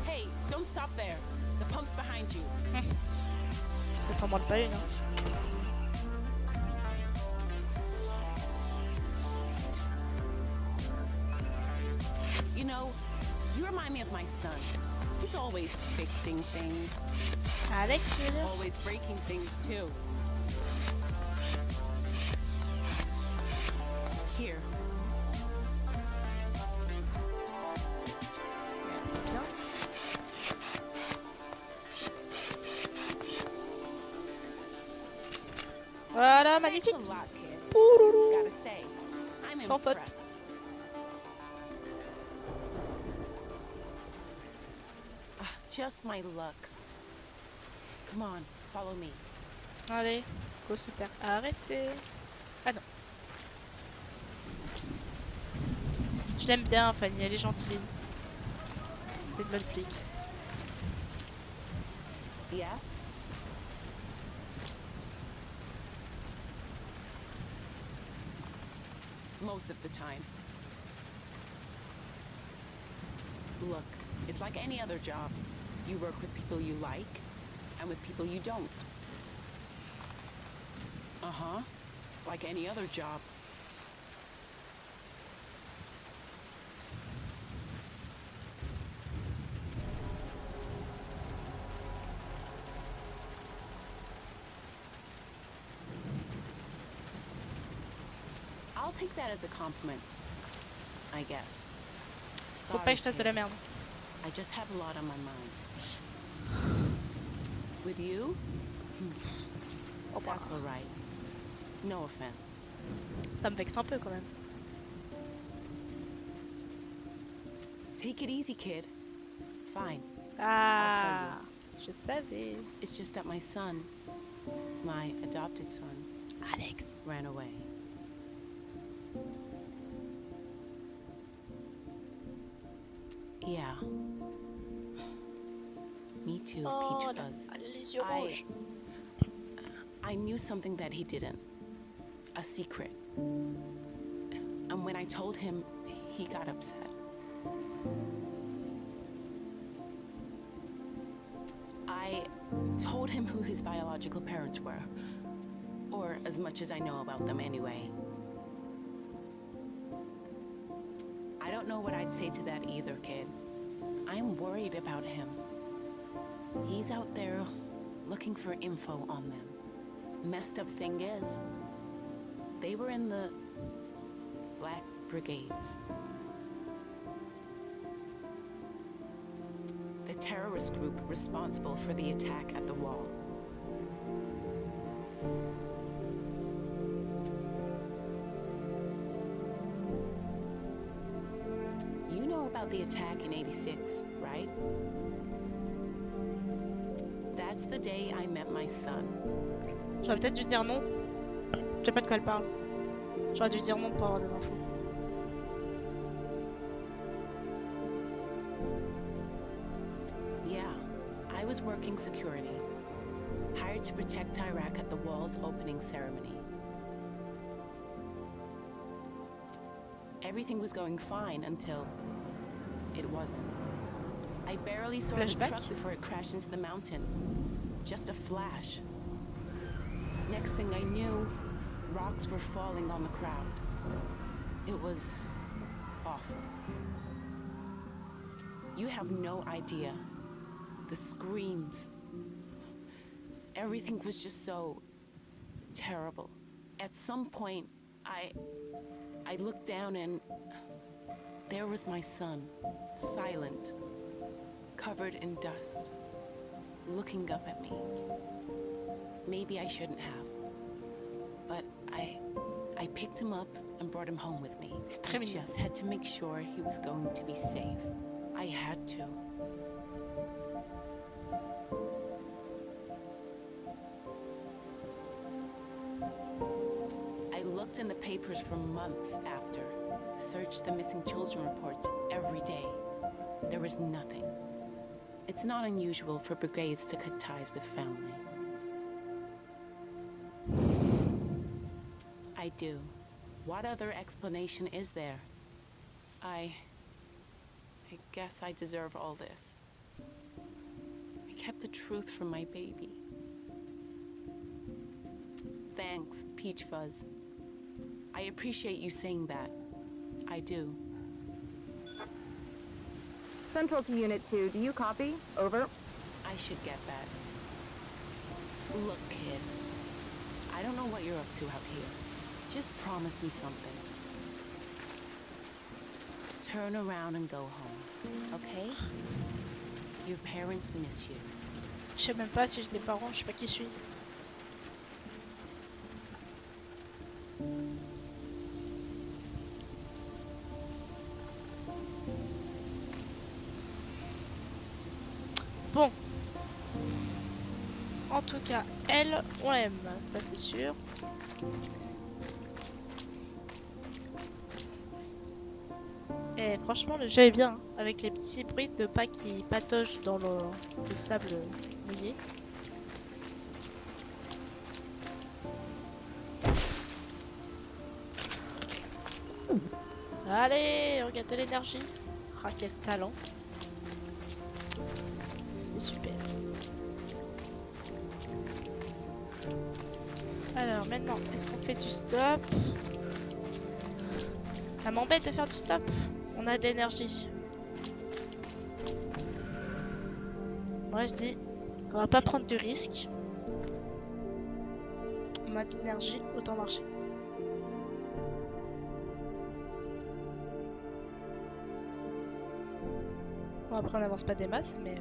[SPEAKER 7] Hey, don't stop there. The pump's behind you.
[SPEAKER 1] Ne t'en manque pas une. Hein.
[SPEAKER 7] You know, you remind me of my son. He's always fixing things,
[SPEAKER 1] Alex, tu veux dire?
[SPEAKER 7] always breaking things too. Here,
[SPEAKER 1] C'est bien. Voilà, magnifique.
[SPEAKER 7] thanks a lot, kid.
[SPEAKER 1] Ouloulou.
[SPEAKER 7] Gotta say, I'm
[SPEAKER 1] Sans faute.
[SPEAKER 7] impressed. Ah, just my luck. Come on, follow me.
[SPEAKER 1] Allez, go super. Arrêtez. Ah non. Je l'aime bien, Fanny, elle est gentille. C'est une bonne flic.
[SPEAKER 7] Yes? Most of the time. Look, it's like any other job. You work with people you like, and with people you don't. Uh-huh. Like any other job. I'll take that as a compliment, I guess.
[SPEAKER 1] Faut pas que je fasse de la merde.
[SPEAKER 7] I just have a lot on my mind. With you?
[SPEAKER 1] Oh, bah,
[SPEAKER 7] That's all right. No offense.
[SPEAKER 1] ça me vexe un peu quand même.
[SPEAKER 7] Take it easy, kid. Fine.
[SPEAKER 1] Ah, je savais.
[SPEAKER 7] It's just that my son, my adopted son,
[SPEAKER 1] Alex.
[SPEAKER 7] ran away. Yeah. Me too,
[SPEAKER 1] Oh,
[SPEAKER 7] Peach
[SPEAKER 1] elle a
[SPEAKER 7] Fuzz.
[SPEAKER 1] les yeux rouges.
[SPEAKER 7] I knew something that he didn't. A secret. And when I told him, he got upset. I told him who his biological parents were. Or as much as I know about them anyway. I don't know what I'd say to that either, kid. I'm worried about him. He's out there looking for info on them. Messed up thing is, they were in the Black Brigades. The terrorist group responsible for the attack at the wall. You know about the attack in '86, right? That's the day I met my son.
[SPEAKER 1] J'aurais peut-être dû dire non. Je sais pas de quoi elle parle. J'aurais dû dire non pour avoir des infos.
[SPEAKER 7] Yeah, I was working security. Hired to protect Iraq at the wall's opening ceremony. Everything was going fine until it wasn't. I barely saw the
[SPEAKER 1] Flashback?
[SPEAKER 7] truck before it crashed into the mountain. Just a flash. Next thing I knew, rocks were falling on the crowd. It was awful. You have no idea. The screams. Everything was just so terrible. At some point, I looked down and there was my son, silent, covered in dust, looking up at me. Maybe I shouldn't have, but I picked him up and brought him home with me.
[SPEAKER 1] C'est
[SPEAKER 7] I
[SPEAKER 1] très mignon.
[SPEAKER 7] just had to make sure he was going to be safe. I had to. I looked in the papers for months after, searched the missing children reports every day. There was nothing. It's not unusual for brigades to cut ties with family. I do. What other explanation is there? I guess I deserve all this. I kept the truth from my baby. Thanks, Peach Fuzz. I appreciate you saying that. I do.
[SPEAKER 9] Central to Unit 2, do you copy? Over.
[SPEAKER 7] I should get that. Look, kid. I don't know what you're up to out here. Just promise me something. Turn around and go home, okay? Your parents miss you.
[SPEAKER 1] Je sais même pas si j'ai des parents, je sais pas qui je suis. Bon. En tout cas, elle, on l'aime, ça c'est sûr. Et franchement, le jeu est bien, hein, avec les petits bruits de pas qui patauchent dans le sable mouillé. Allez, regarde de l'énergie. Ah, quel talent. C'est super. Alors maintenant, est-ce qu'on fait du stop? Ça m'embête de faire du stop. On a de l'énergie. Ouais, je dis qu'on va pas prendre de risques. On a de l'énergie, autant marcher. Bon, après on n'avance pas des masses, mais...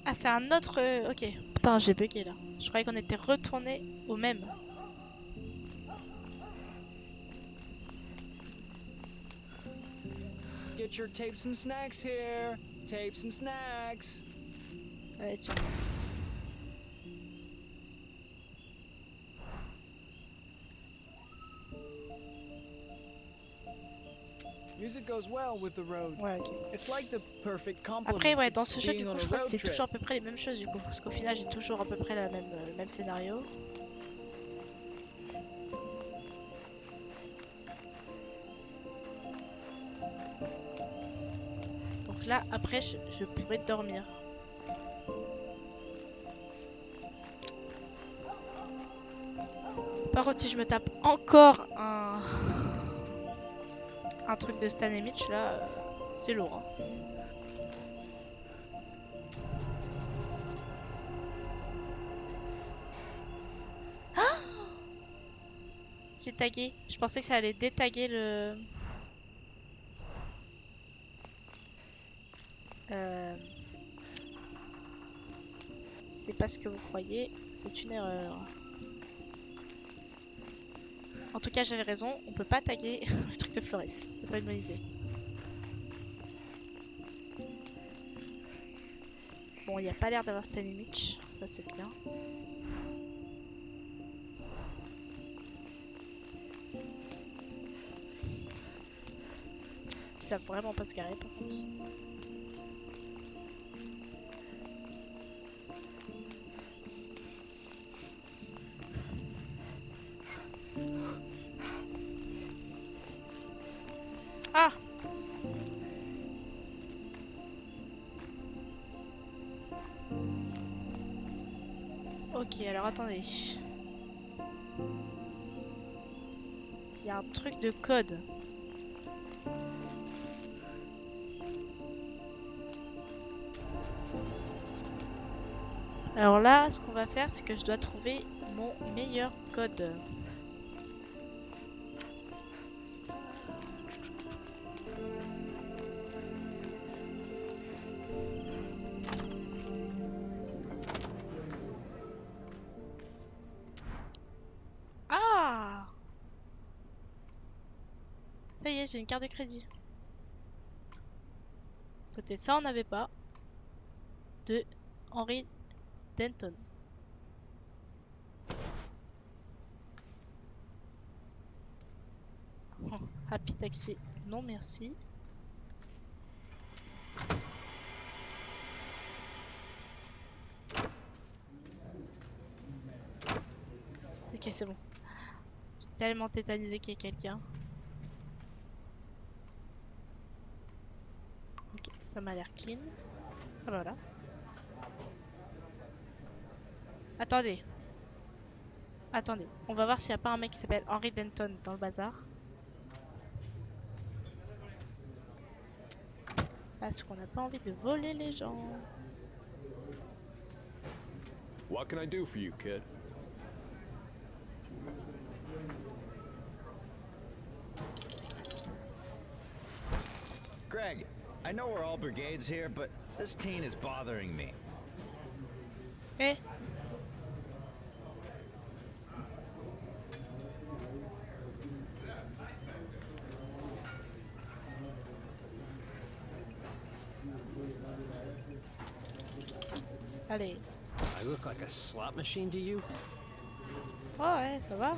[SPEAKER 1] Ah, c'est un autre... Ok. Putain, j'ai bugué là. Je croyais qu'on était retourné au même.
[SPEAKER 5] Get your tapes and snacks here. Tapes and snacks.
[SPEAKER 1] Allez, tiens.
[SPEAKER 5] Music goes well with the road.
[SPEAKER 1] Ouais, ok.
[SPEAKER 5] It's like the perfect complement
[SPEAKER 1] Après, ouais,
[SPEAKER 5] to
[SPEAKER 1] dans ce jeu, du
[SPEAKER 5] being
[SPEAKER 1] coup,
[SPEAKER 5] on
[SPEAKER 1] je
[SPEAKER 5] a
[SPEAKER 1] crois que
[SPEAKER 5] road
[SPEAKER 1] c'est
[SPEAKER 5] trip.
[SPEAKER 1] toujours à peu près les mêmes choses, du coup. Parce qu'au final, j'ai toujours à peu près le même scénario. Donc là, après, je pourrais dormir. Par contre, si je me tape encore un truc de Stan et Mitch, là, c'est lourd. Hein. J'ai tagué. Je pensais que ça allait détaguer le... C'est pas ce que vous croyez, c'est une erreur. En tout cas, j'avais raison, on peut pas taguer le truc de Flores. C'est pas une bonne idée. Bon, il n'y a pas l'air d'avoir Stanley Mitch, ça c'est bien. Ils savent vraiment pas se garer par contre. Ah! Ok, alors attendez. Il y a un truc de code. Alors là, ce qu'on va faire, c'est que je dois trouver mon meilleur code. Ah! Ça y est, j'ai une carte de crédit. Côté ça, on n'avait pas. De Henry Denton. Oh, Happy Taxi. Non, merci. Ok, c'est bon. Je suis tellement tétanisé qu'il y ait quelqu'un. Ok, ça m'a l'air clean. Ah bah voilà. Attendez. Attendez. On va voir s'il n'y a pas un mec qui s'appelle Henry Denton dans le bazar. Parce qu'on n'a pas envie de voler les gens.
[SPEAKER 10] What can I do for you, kid?
[SPEAKER 11] Greg, I know we're all brigades here, but this teen is bothering me.
[SPEAKER 1] Eh? Allez.
[SPEAKER 4] I look like a slot machine to you?
[SPEAKER 1] Oh ouais, ça va.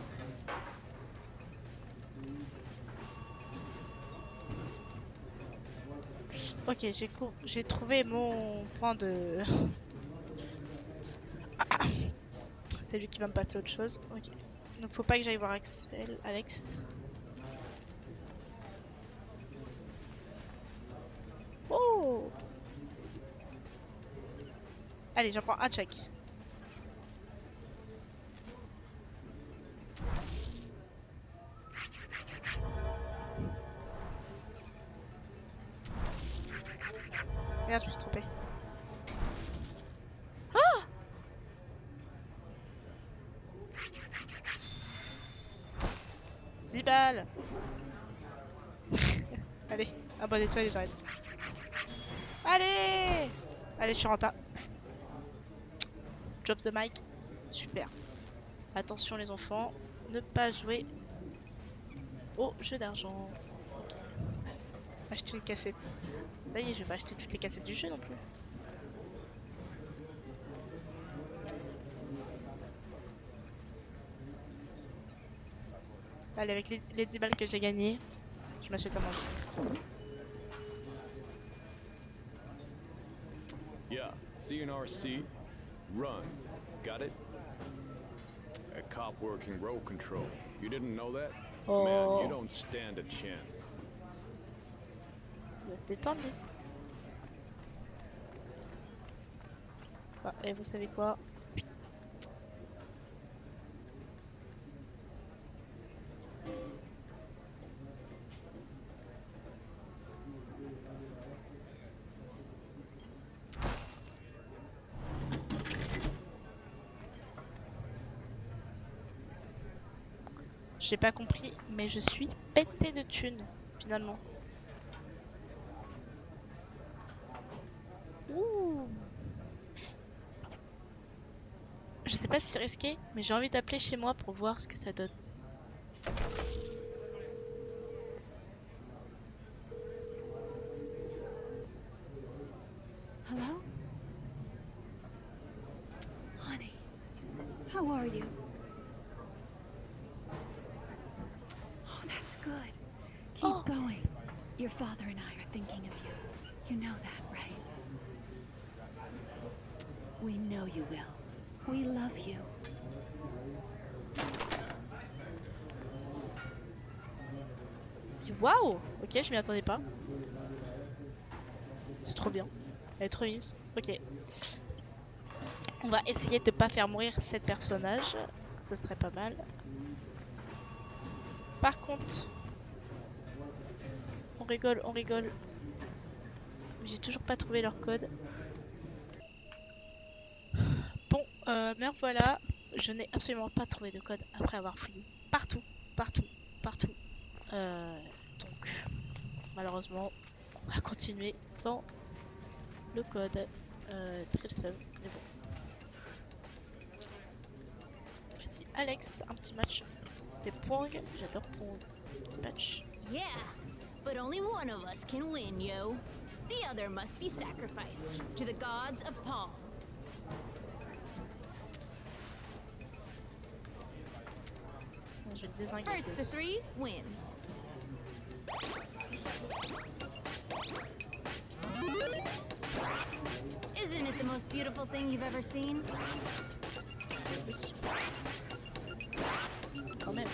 [SPEAKER 1] Ok, j'ai trouvé mon point de... C'est lui qui va me passer autre chose. Ok. Donc faut pas que j'aille voir Alex. Oh! Allez, j'en prends un check. Regarde, je me suis trompée. Ah! 10 balles. Allez, abonnez-toi et j'arrête. Allez! Allez, je suis rentable. Drop the mic. Super. Attention les enfants, ne pas jouer au jeu d'argent. Ok. Acheter une cassette. Ça y est, je vais pas acheter toutes les cassettes du jeu non plus. Allez, avec les 10 balles que j'ai gagnées, je m'achète à manger.
[SPEAKER 10] Yeah, see an RC, run. Got it? A cop working road control. You didn't know that?
[SPEAKER 1] Oh.
[SPEAKER 10] Man, you don't stand a chance.
[SPEAKER 1] Il va se détendre, lui. Ah, et vous savez quoi? J'ai pas compris, mais je suis pété de thunes, finalement. Ouh. Je sais pas si c'est risqué, mais j'ai envie d'appeler chez moi pour voir ce que ça donne.
[SPEAKER 2] Hello? Honey, how are you? Oh, that's good. Keep going. Your father and I are thinking of you. You know that, right? We know you will. We love you.
[SPEAKER 1] Waouh! Ok, je m'y attendais pas. C'est trop bien. Elle est trop miss. Ok. On va essayer de pas faire mourir 7 personnages. Ce serait pas mal. Par contre... On rigole, on rigole. J'ai toujours pas trouvé leur code. Bon, mais voilà. Je n'ai absolument pas trouvé de code après avoir fouillé partout, partout, partout. Donc, malheureusement, on va continuer sans le code. Très le seum, mais bon. Voici Alex, un petit match. C'est Pong, j'adore Pong. Petit match.
[SPEAKER 12] Yeah, but only one of us can win, yo. The other must be sacrificed to the gods of Pong.
[SPEAKER 1] Je vais le désinguer.
[SPEAKER 12] First to 3 wins. Isn't it the most beautiful thing you've ever seen?
[SPEAKER 1] Quand même.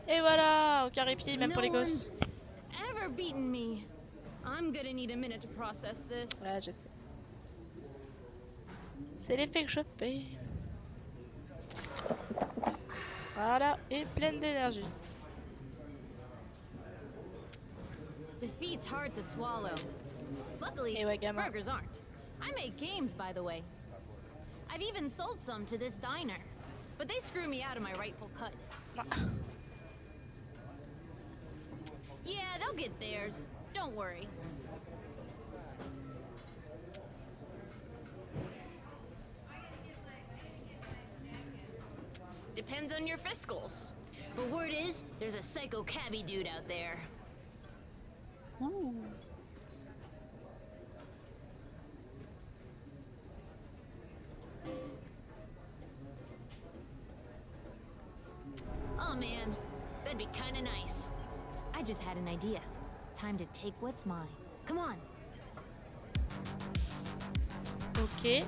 [SPEAKER 1] Et voilà, au carré pied, même pour les gosses.
[SPEAKER 12] Ever beaten me? I'm gonna need a minute to process this.
[SPEAKER 1] Ouais, je sais. C'est l'effet que je fais. Voilà, et pleine d'énergie.
[SPEAKER 12] Defeat's hard to swallow. Luckily,
[SPEAKER 1] Et ouais, gamin.
[SPEAKER 12] burgers aren't. I make games, by the way. I've even sold some to this diner, but they screw me out of my rightful cut. Yeah, they'll get theirs. Don't worry. Depends on your fiscals. But word is, there's a psycho cabbie dude out there.
[SPEAKER 1] Ooh.
[SPEAKER 12] Oh man, that'd be kinda nice. I just had an idea. Time to take what's mine. Come on.
[SPEAKER 1] Ok.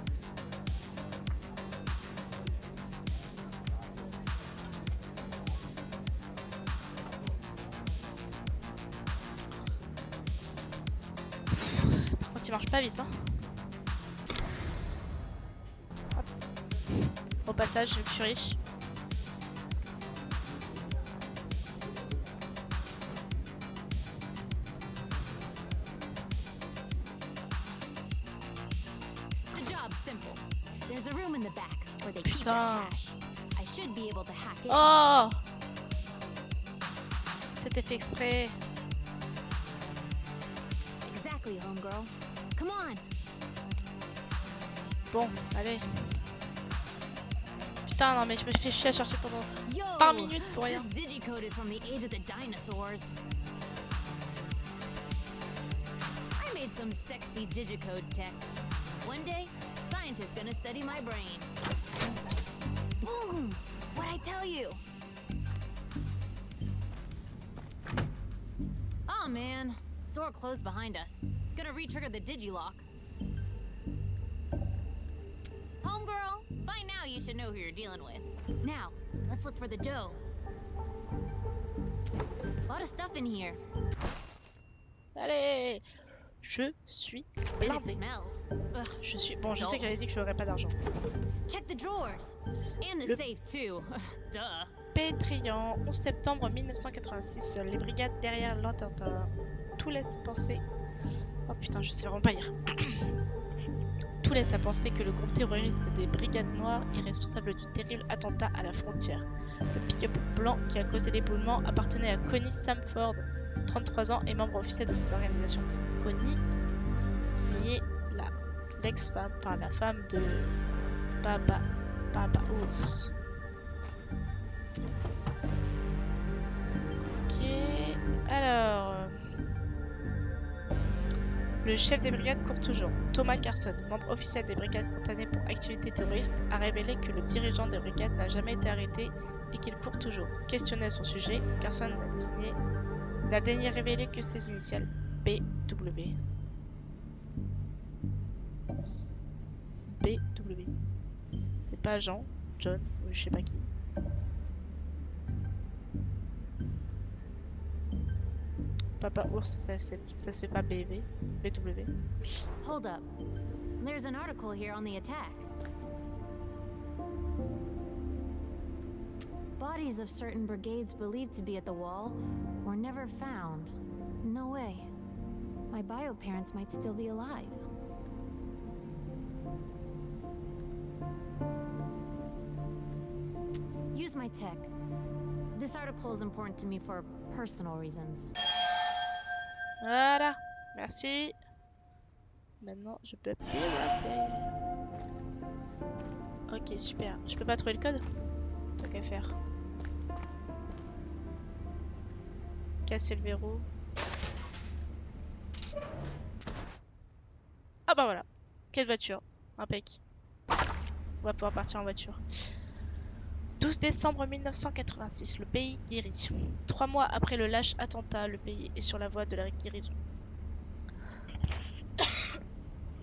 [SPEAKER 1] Par contre, il marche pas vite, hein. Hop. Au passage, vu que je suis riche.
[SPEAKER 12] The job's simple. There's a room in the back where they keep their
[SPEAKER 1] Putain.
[SPEAKER 12] cash. I should be able to hack it.
[SPEAKER 1] Oh! C'était fait exprès.
[SPEAKER 12] Exactly, homegirl. Come on.
[SPEAKER 1] Bon, allez. Putain, non, mais je me fais chier à chercher pendant
[SPEAKER 12] Yo,
[SPEAKER 1] 20 minutes pour rien.
[SPEAKER 12] This digicode is from the age of the dinosaurs. some sexy digicode tech. One day, scientists gonna study my brain. Boom! What'd I tell you? Oh man, door closed behind us. Gonna re-trigger the digilock. Homegirl, by now you should know who you're dealing with. Now, let's look for the dough. A lot of stuff in here.
[SPEAKER 1] Allez, je suis
[SPEAKER 12] And it
[SPEAKER 1] blindé.
[SPEAKER 12] smells. Ugh.
[SPEAKER 1] Je suis bon. Je sais qu'elle avait dit que je n'aurais pas d'argent.
[SPEAKER 12] Check the drawers. And the
[SPEAKER 1] Le-
[SPEAKER 12] safe too. Duh.
[SPEAKER 1] Pétrillant, 11 septembre 1986. Les brigades derrière l'attentat. Tout laisse penser. Oh putain, je sais vraiment pas lire. Tout laisse à penser que le groupe terroriste des Brigades Noires est responsable du terrible attentat à la frontière. Le pick-up blanc qui a causé l'éboulement appartenait à Connie Samford, 33 ans et membre officiel de cette organisation. Connie, qui est l'ex-femme, enfin la femme de Baba House. Ok, alors... Le chef des brigades court toujours. Thomas Carson, membre officiel des brigades condamné pour activité terroriste, a révélé que le dirigeant des brigades n'a jamais été arrêté et qu'il court toujours. Questionné à son sujet, Carson n'a daigné révéler que ses initiales, BW. BW. C'est pas Jean, John ou je sais pas qui. Papa ours, ça se fait pas BW.
[SPEAKER 12] Hold up. There's an article here on the attack. Bodies of certain brigades believed to be at the wall were never found. No way. My bio parents might still be alive. Use my tech. This article is important to me for personal reasons.
[SPEAKER 1] Voilà, merci. Maintenant, je peux appuyer Ok, super. Je peux pas trouver le code? Tant qu'à faire. Casser le verrou. Ah bah voilà. Quelle voiture? Impec. On va pouvoir partir en voiture. 12 décembre 1986, le pays guérit. 3 mois après le lâche attentat, le pays est sur la voie de la guérison.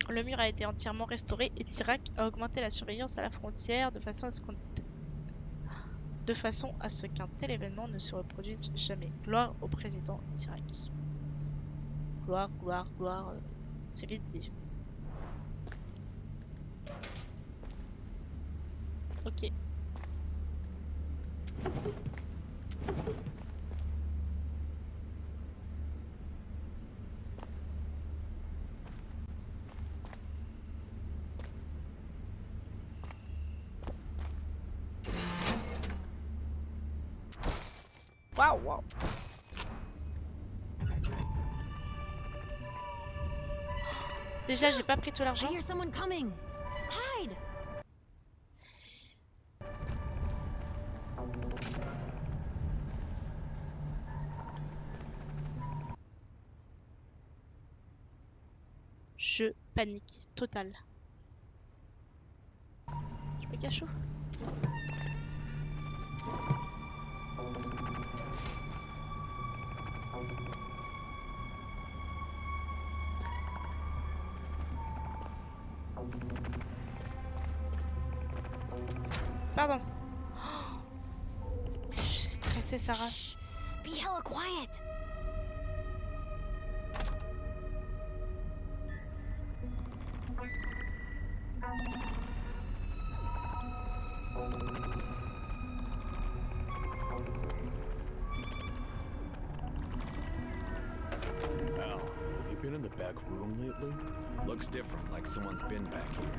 [SPEAKER 1] Le mur a été entièrement restauré et Tirac a augmenté la surveillance à la frontière de façon à ce qu'un tel événement ne se reproduise jamais. Gloire au président Tirac. Gloire, gloire, gloire. C'est vite dit. Ok. Waouh, waouh. Déjà, j'ai pas pris tout l'argent.
[SPEAKER 12] I hear someone coming. Hide.
[SPEAKER 1] Je panique totale. Je me cache où? Pardon. J'ai stressé Sarah.
[SPEAKER 12] Shh. Be hella quiet.
[SPEAKER 10] Al, have you been in the back room lately? Looks different, like someone's been back here.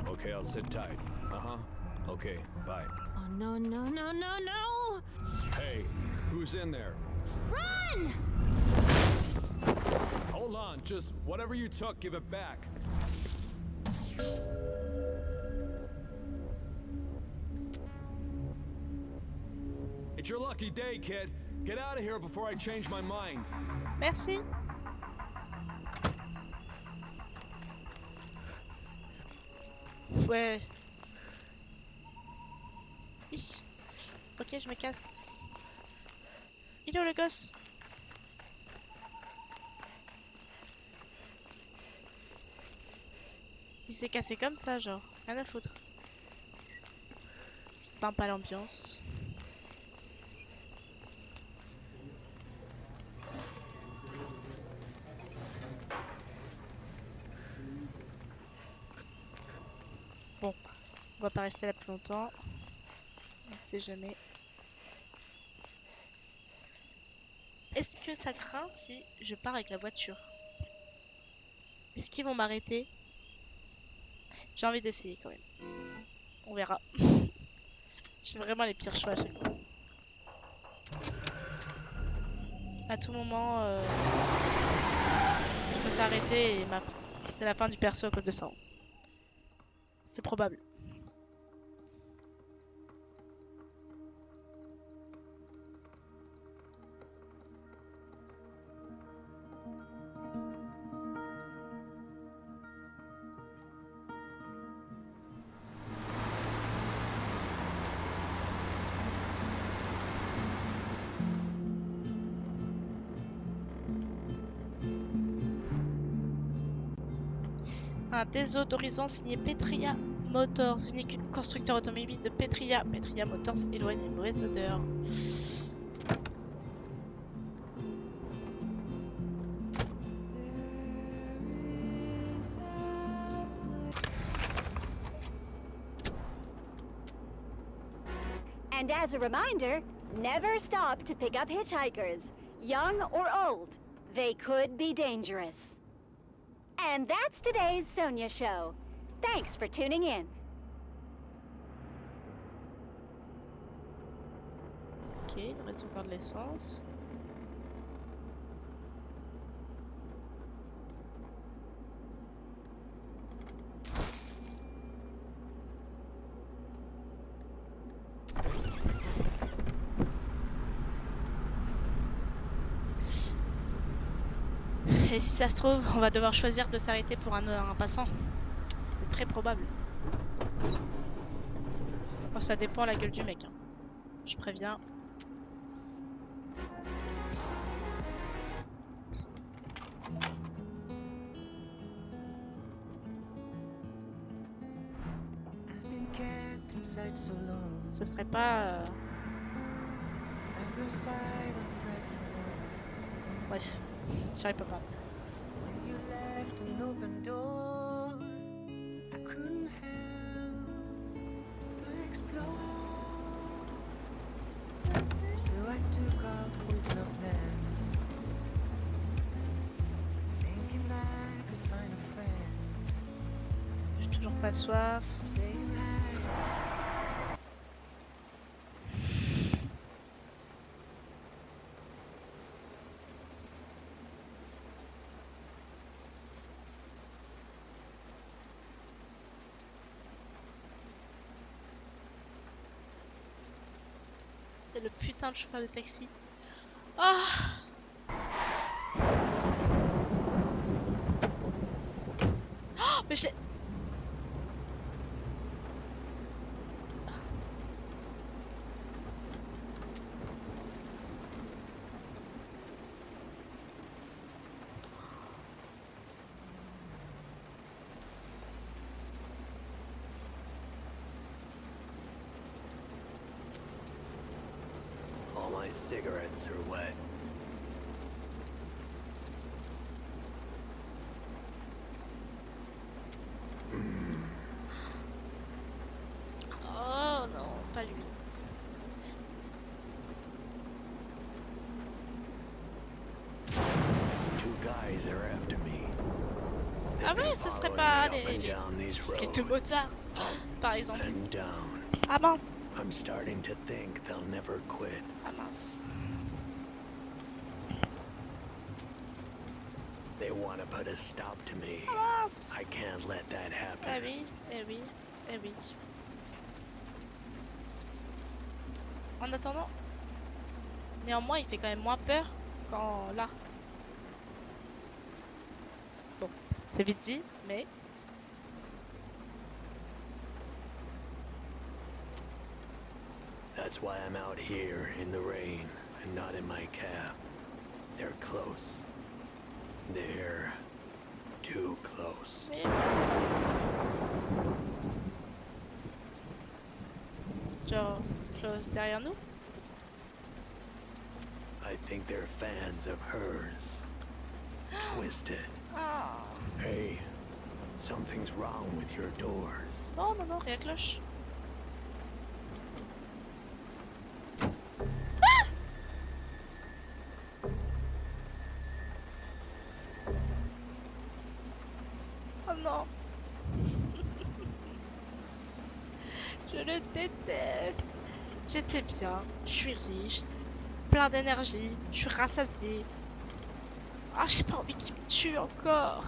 [SPEAKER 10] Okay, I'll sit tight. Uh-huh. Okay, bye.
[SPEAKER 12] Oh no, no, no, no, no!
[SPEAKER 10] Hey, who's in there?
[SPEAKER 12] Run!
[SPEAKER 10] Hold on, just whatever you took, give it back. It's your lucky day, kid. Get out of here before I change my mind.
[SPEAKER 1] Merci. Ouais. Hi. Ok, je me casse. Il est où le gosse? Il s'est cassé comme ça, genre. Rien à foutre. Sympa l'ambiance. Bon, on va pas rester là plus longtemps. On sait jamais. Est-ce que ça craint si je pars avec la voiture? Est-ce qu'ils vont m'arrêter? J'ai envie d'essayer quand même. On verra. Je fais vraiment les pires choix à chaque fois. À tout moment, je me fais arrêter et c'est la fin du perso à cause de ça. C'est probable. Un désodorisant signé Petria Motors, unique constructeur automobile de Petria. Petria Motors éloigne les mauvaises odeurs.
[SPEAKER 2] And as a reminder, never stop to pick up hitchhikers, young or old. They could be dangerous. And that's today's Sonia Show. Thanks for tuning in.
[SPEAKER 1] Ok, il reste encore de l'essence. Et si ça se trouve, on va devoir choisir de s'arrêter pour un passant. C'est très probable. Oh, ça dépend la gueule du mec. Hein. Je préviens. Ce serait pas... Bref, j'arrive pas. J'ai toujours pas soif. C'est le putain de chauffeur de taxi. Ah! Oh, mais je l'ai...
[SPEAKER 3] All my cigarettes are wet.
[SPEAKER 1] Oh non, pas lui.
[SPEAKER 3] Two guys are after me.
[SPEAKER 1] Ah ouais, ce serait pas les deux motards, par exemple. Ah mince.
[SPEAKER 3] I'm starting to think they'll never quit.
[SPEAKER 1] Ah mince.
[SPEAKER 3] They want to put a stop to me.
[SPEAKER 1] Ah mince.
[SPEAKER 3] I can't let that happen.
[SPEAKER 1] Eh oui, eh oui, eh oui. En attendant, néanmoins, il fait quand même moins peur quand là. Bon, c'est vite dit, mais
[SPEAKER 3] That's why I'm out here in the rain and not in my cab. They're close. They're too close.
[SPEAKER 1] Genre, close derrière nous?
[SPEAKER 3] I think they're fans of hers. Twisted.
[SPEAKER 1] Ah.
[SPEAKER 3] Hey, something's wrong with your doors.
[SPEAKER 1] Non, non, non, rien cloche. Ah! Oh non. Je le déteste. J'étais bien, je suis riche, plein d'énergie, je suis rassasié. Ah, j'ai pas envie qu'il me tue encore.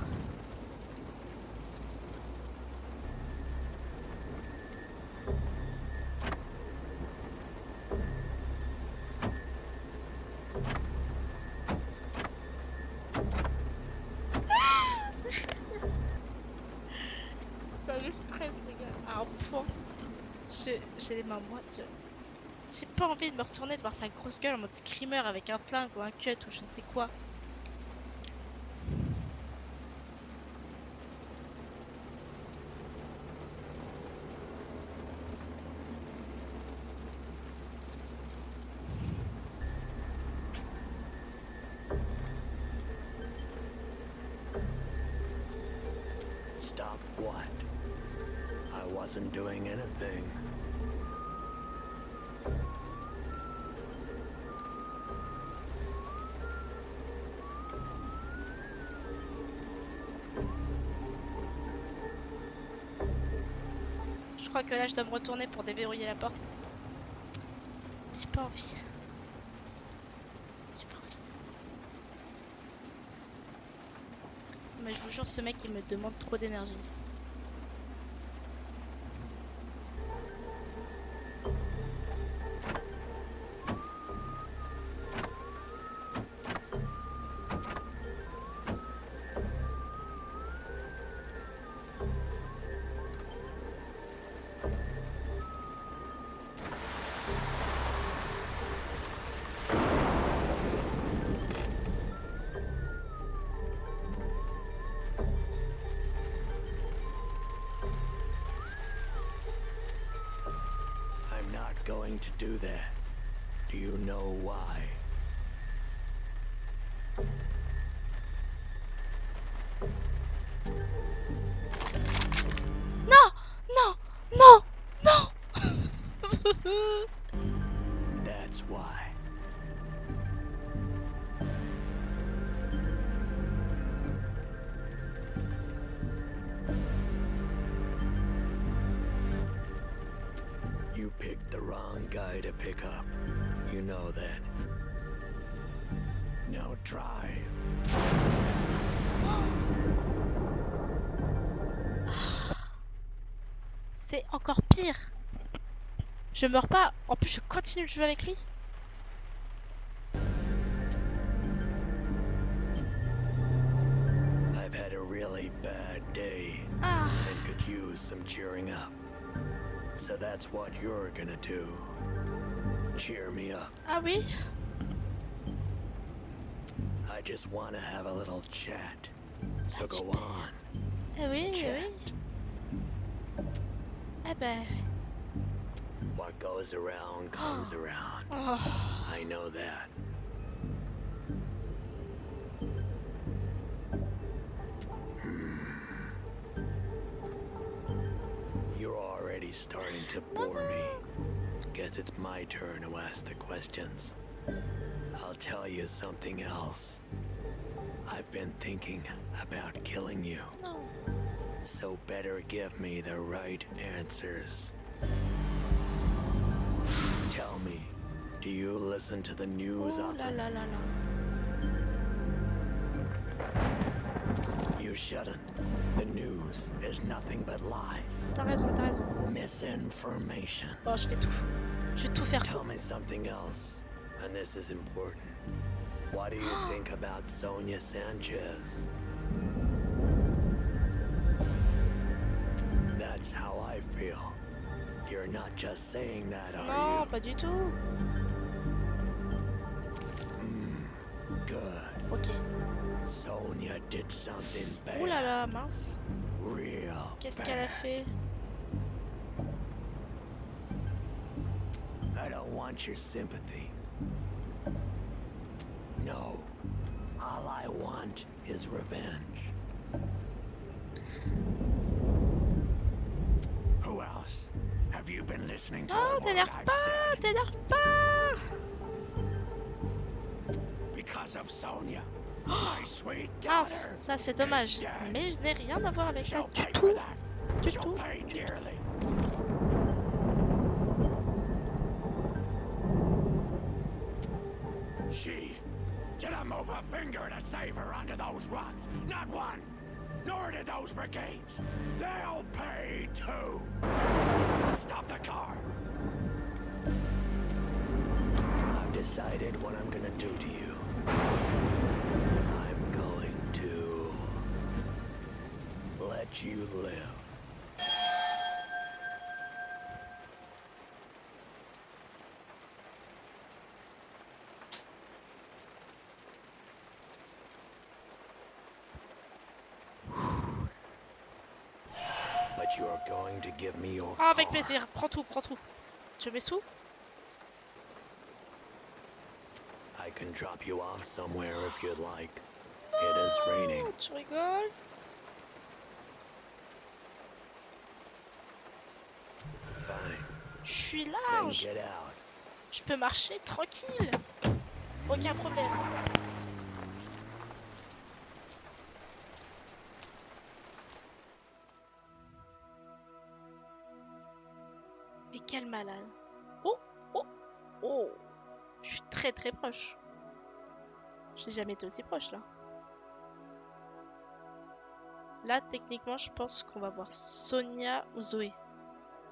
[SPEAKER 1] Ça me stresse, les gars, à un point. J'ai les mains moites. J'ai pas envie de me retourner de voir sa grosse gueule en mode screamer avec un flingue ou un cut ou je ne sais quoi.
[SPEAKER 3] Stop what? I wasn't doing anything.
[SPEAKER 1] Je crois que là je dois me retourner pour déverrouiller la porte. J'ai pas envie. J'ai pas envie. Mais je vous jure, ce mec il me demande trop d'énergie.
[SPEAKER 3] Going to do that. Do you know why?
[SPEAKER 1] Non! Non! Non! Non!
[SPEAKER 3] That's why. You picked the wrong guy to pick up. You know that. Now drive.
[SPEAKER 1] C'est encore pire. Je meurs pas. En plus, je continue de jouer avec lui.
[SPEAKER 3] I've had a really bad day
[SPEAKER 1] Ah.
[SPEAKER 3] and could use some cheering up. So that's what you're gonna do. Cheer me up.
[SPEAKER 1] Ah oui?
[SPEAKER 3] I just want to have a little chat. So go on.
[SPEAKER 1] Eh oui, eh
[SPEAKER 3] Chat.
[SPEAKER 1] oui. Eh ben.
[SPEAKER 3] What goes around comes around.
[SPEAKER 1] Oh.
[SPEAKER 3] I know that. You're already starting to bore me. Guess it's my turn to ask the questions. I'll tell you something else. I've been thinking about killing you.
[SPEAKER 1] No.
[SPEAKER 3] So better give me the right answers. Tell me, do you listen to the news
[SPEAKER 1] Oh
[SPEAKER 3] often?
[SPEAKER 1] la la la la.
[SPEAKER 3] You shouldn't. The news is nothing but lies.
[SPEAKER 1] T'as raison, t'as raison.
[SPEAKER 3] Misinformation.
[SPEAKER 1] Bon, je fais tout. Je vais tout faire.
[SPEAKER 3] Tell me something else, and this is important. What do you think about Sonia Sanchez? That's how I feel. You're not just saying that, are
[SPEAKER 1] Non,
[SPEAKER 3] you?
[SPEAKER 1] pas du tout.
[SPEAKER 3] Good.
[SPEAKER 1] Ok.
[SPEAKER 3] Sonia did something bad.
[SPEAKER 1] Ouh là là, mince.
[SPEAKER 3] Real
[SPEAKER 1] Qu'est-ce qu'elle a
[SPEAKER 3] bad.
[SPEAKER 1] fait?
[SPEAKER 3] I don't want your sympathy. No. All I want is revenge. Who else? Have you been listening to a
[SPEAKER 1] Non,
[SPEAKER 3] word
[SPEAKER 1] t'énerve
[SPEAKER 3] I've
[SPEAKER 1] pas,
[SPEAKER 3] said?
[SPEAKER 1] t'énerve pas.
[SPEAKER 3] Because of Sonia, my sweet
[SPEAKER 1] Mince,
[SPEAKER 3] daughter.
[SPEAKER 1] ça c'est dommage.
[SPEAKER 3] is dead.
[SPEAKER 1] Mais je n'ai rien à voir avec ça
[SPEAKER 3] She'll
[SPEAKER 1] du
[SPEAKER 3] pay
[SPEAKER 1] tout.
[SPEAKER 3] for that.
[SPEAKER 1] Du
[SPEAKER 3] She'll
[SPEAKER 1] tout.
[SPEAKER 3] pay dearly. She didn't move a finger to save her under those rocks. Not one. Nor did those brigades. They'll pay too. Stop the car. I've decided what I'm gonna do to you. I'm going to let you live. But you're going to give me your
[SPEAKER 1] Ah, avec
[SPEAKER 3] car.
[SPEAKER 1] plaisir. Prends tout, prends tout. Tu mets sous?
[SPEAKER 3] I can drop you off somewhere if you'd like. It is raining.
[SPEAKER 1] Oh, tu rigoles?
[SPEAKER 3] Fine.
[SPEAKER 1] Je suis
[SPEAKER 3] Then
[SPEAKER 1] large.
[SPEAKER 3] get out.
[SPEAKER 1] Je peux marcher tranquille. Aucun problème. Et quel malade. Oh, oh, oh. Je suis très très proche. J'ai jamais été aussi proche là. Là, techniquement, je pense qu'on va voir Sonia ou Zoé.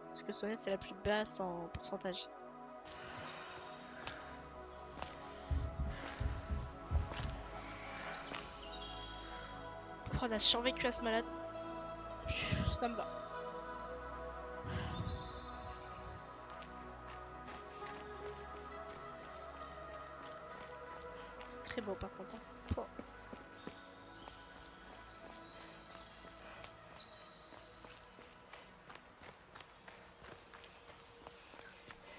[SPEAKER 1] Parce que Sonia, c'est la plus basse en pourcentage. Oh, on a survécu à ce malade. Ça me va. C'est très beau par contre. Hein. Oh.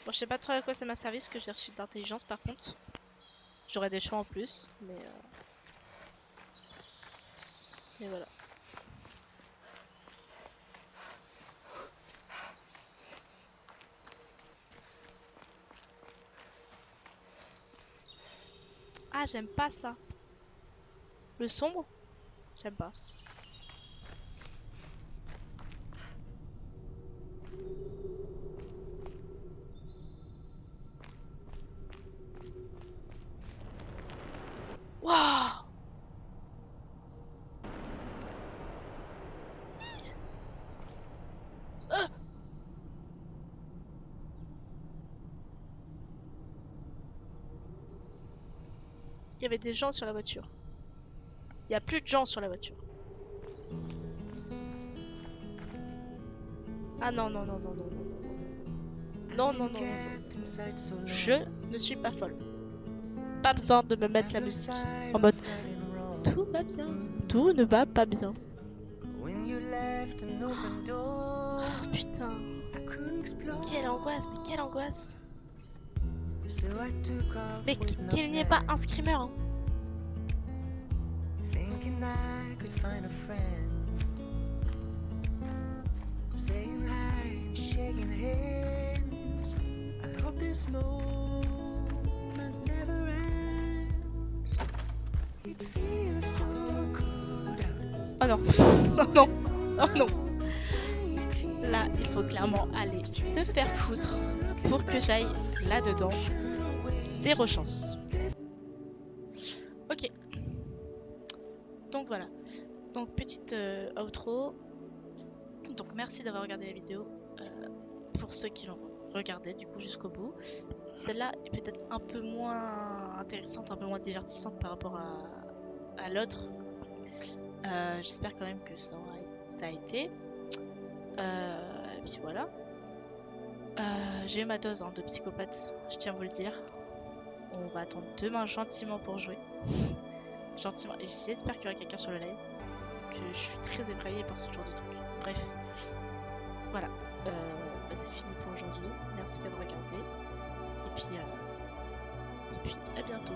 [SPEAKER 1] Bon, je sais pas trop à quoi ça m'a servi ce que j'ai reçu d'intelligence par contre. J'aurais des choix en plus, mais voilà. Ah, j'aime pas ça. Le sombre? J'aime pas. Waouh! Il y avait des gens sur la voiture. Il y a plus de gens sur la voiture. Ah non, non, non, non, non, non, non. Non, non, non, non, non. Je ne suis pas folle. Pas besoin de me mettre la musique en mode tout va bien. Tout ne va pas bien. Oh, putain. Quelle angoisse, mais quelle angoisse. Mais qu'il n'y ait pas un screamer. Hein. Oh non, oh non, oh non. Là, il faut clairement aller se faire foutre pour que j'aille là-dedans. Zéro chance. Ok. Donc voilà. Donc petite outro. Donc merci d'avoir regardé la vidéo. Pour ceux qui l'ont regardé du coup jusqu'au bout. Celle-là est peut-être un peu moins intéressante, un peu moins divertissante par rapport à l'autre. J'espère quand même que ça a été. Et puis voilà. J'ai eu ma dose hein, de psychopathe, je tiens à vous le dire. On va attendre demain gentiment pour jouer. Gentiment, et j'espère qu'il y aura quelqu'un sur le live. Parce que je suis très effrayée par ce genre de truc. Bref. Voilà. C'est fini pour aujourd'hui. Merci d'avoir regardé. Et puis à bientôt.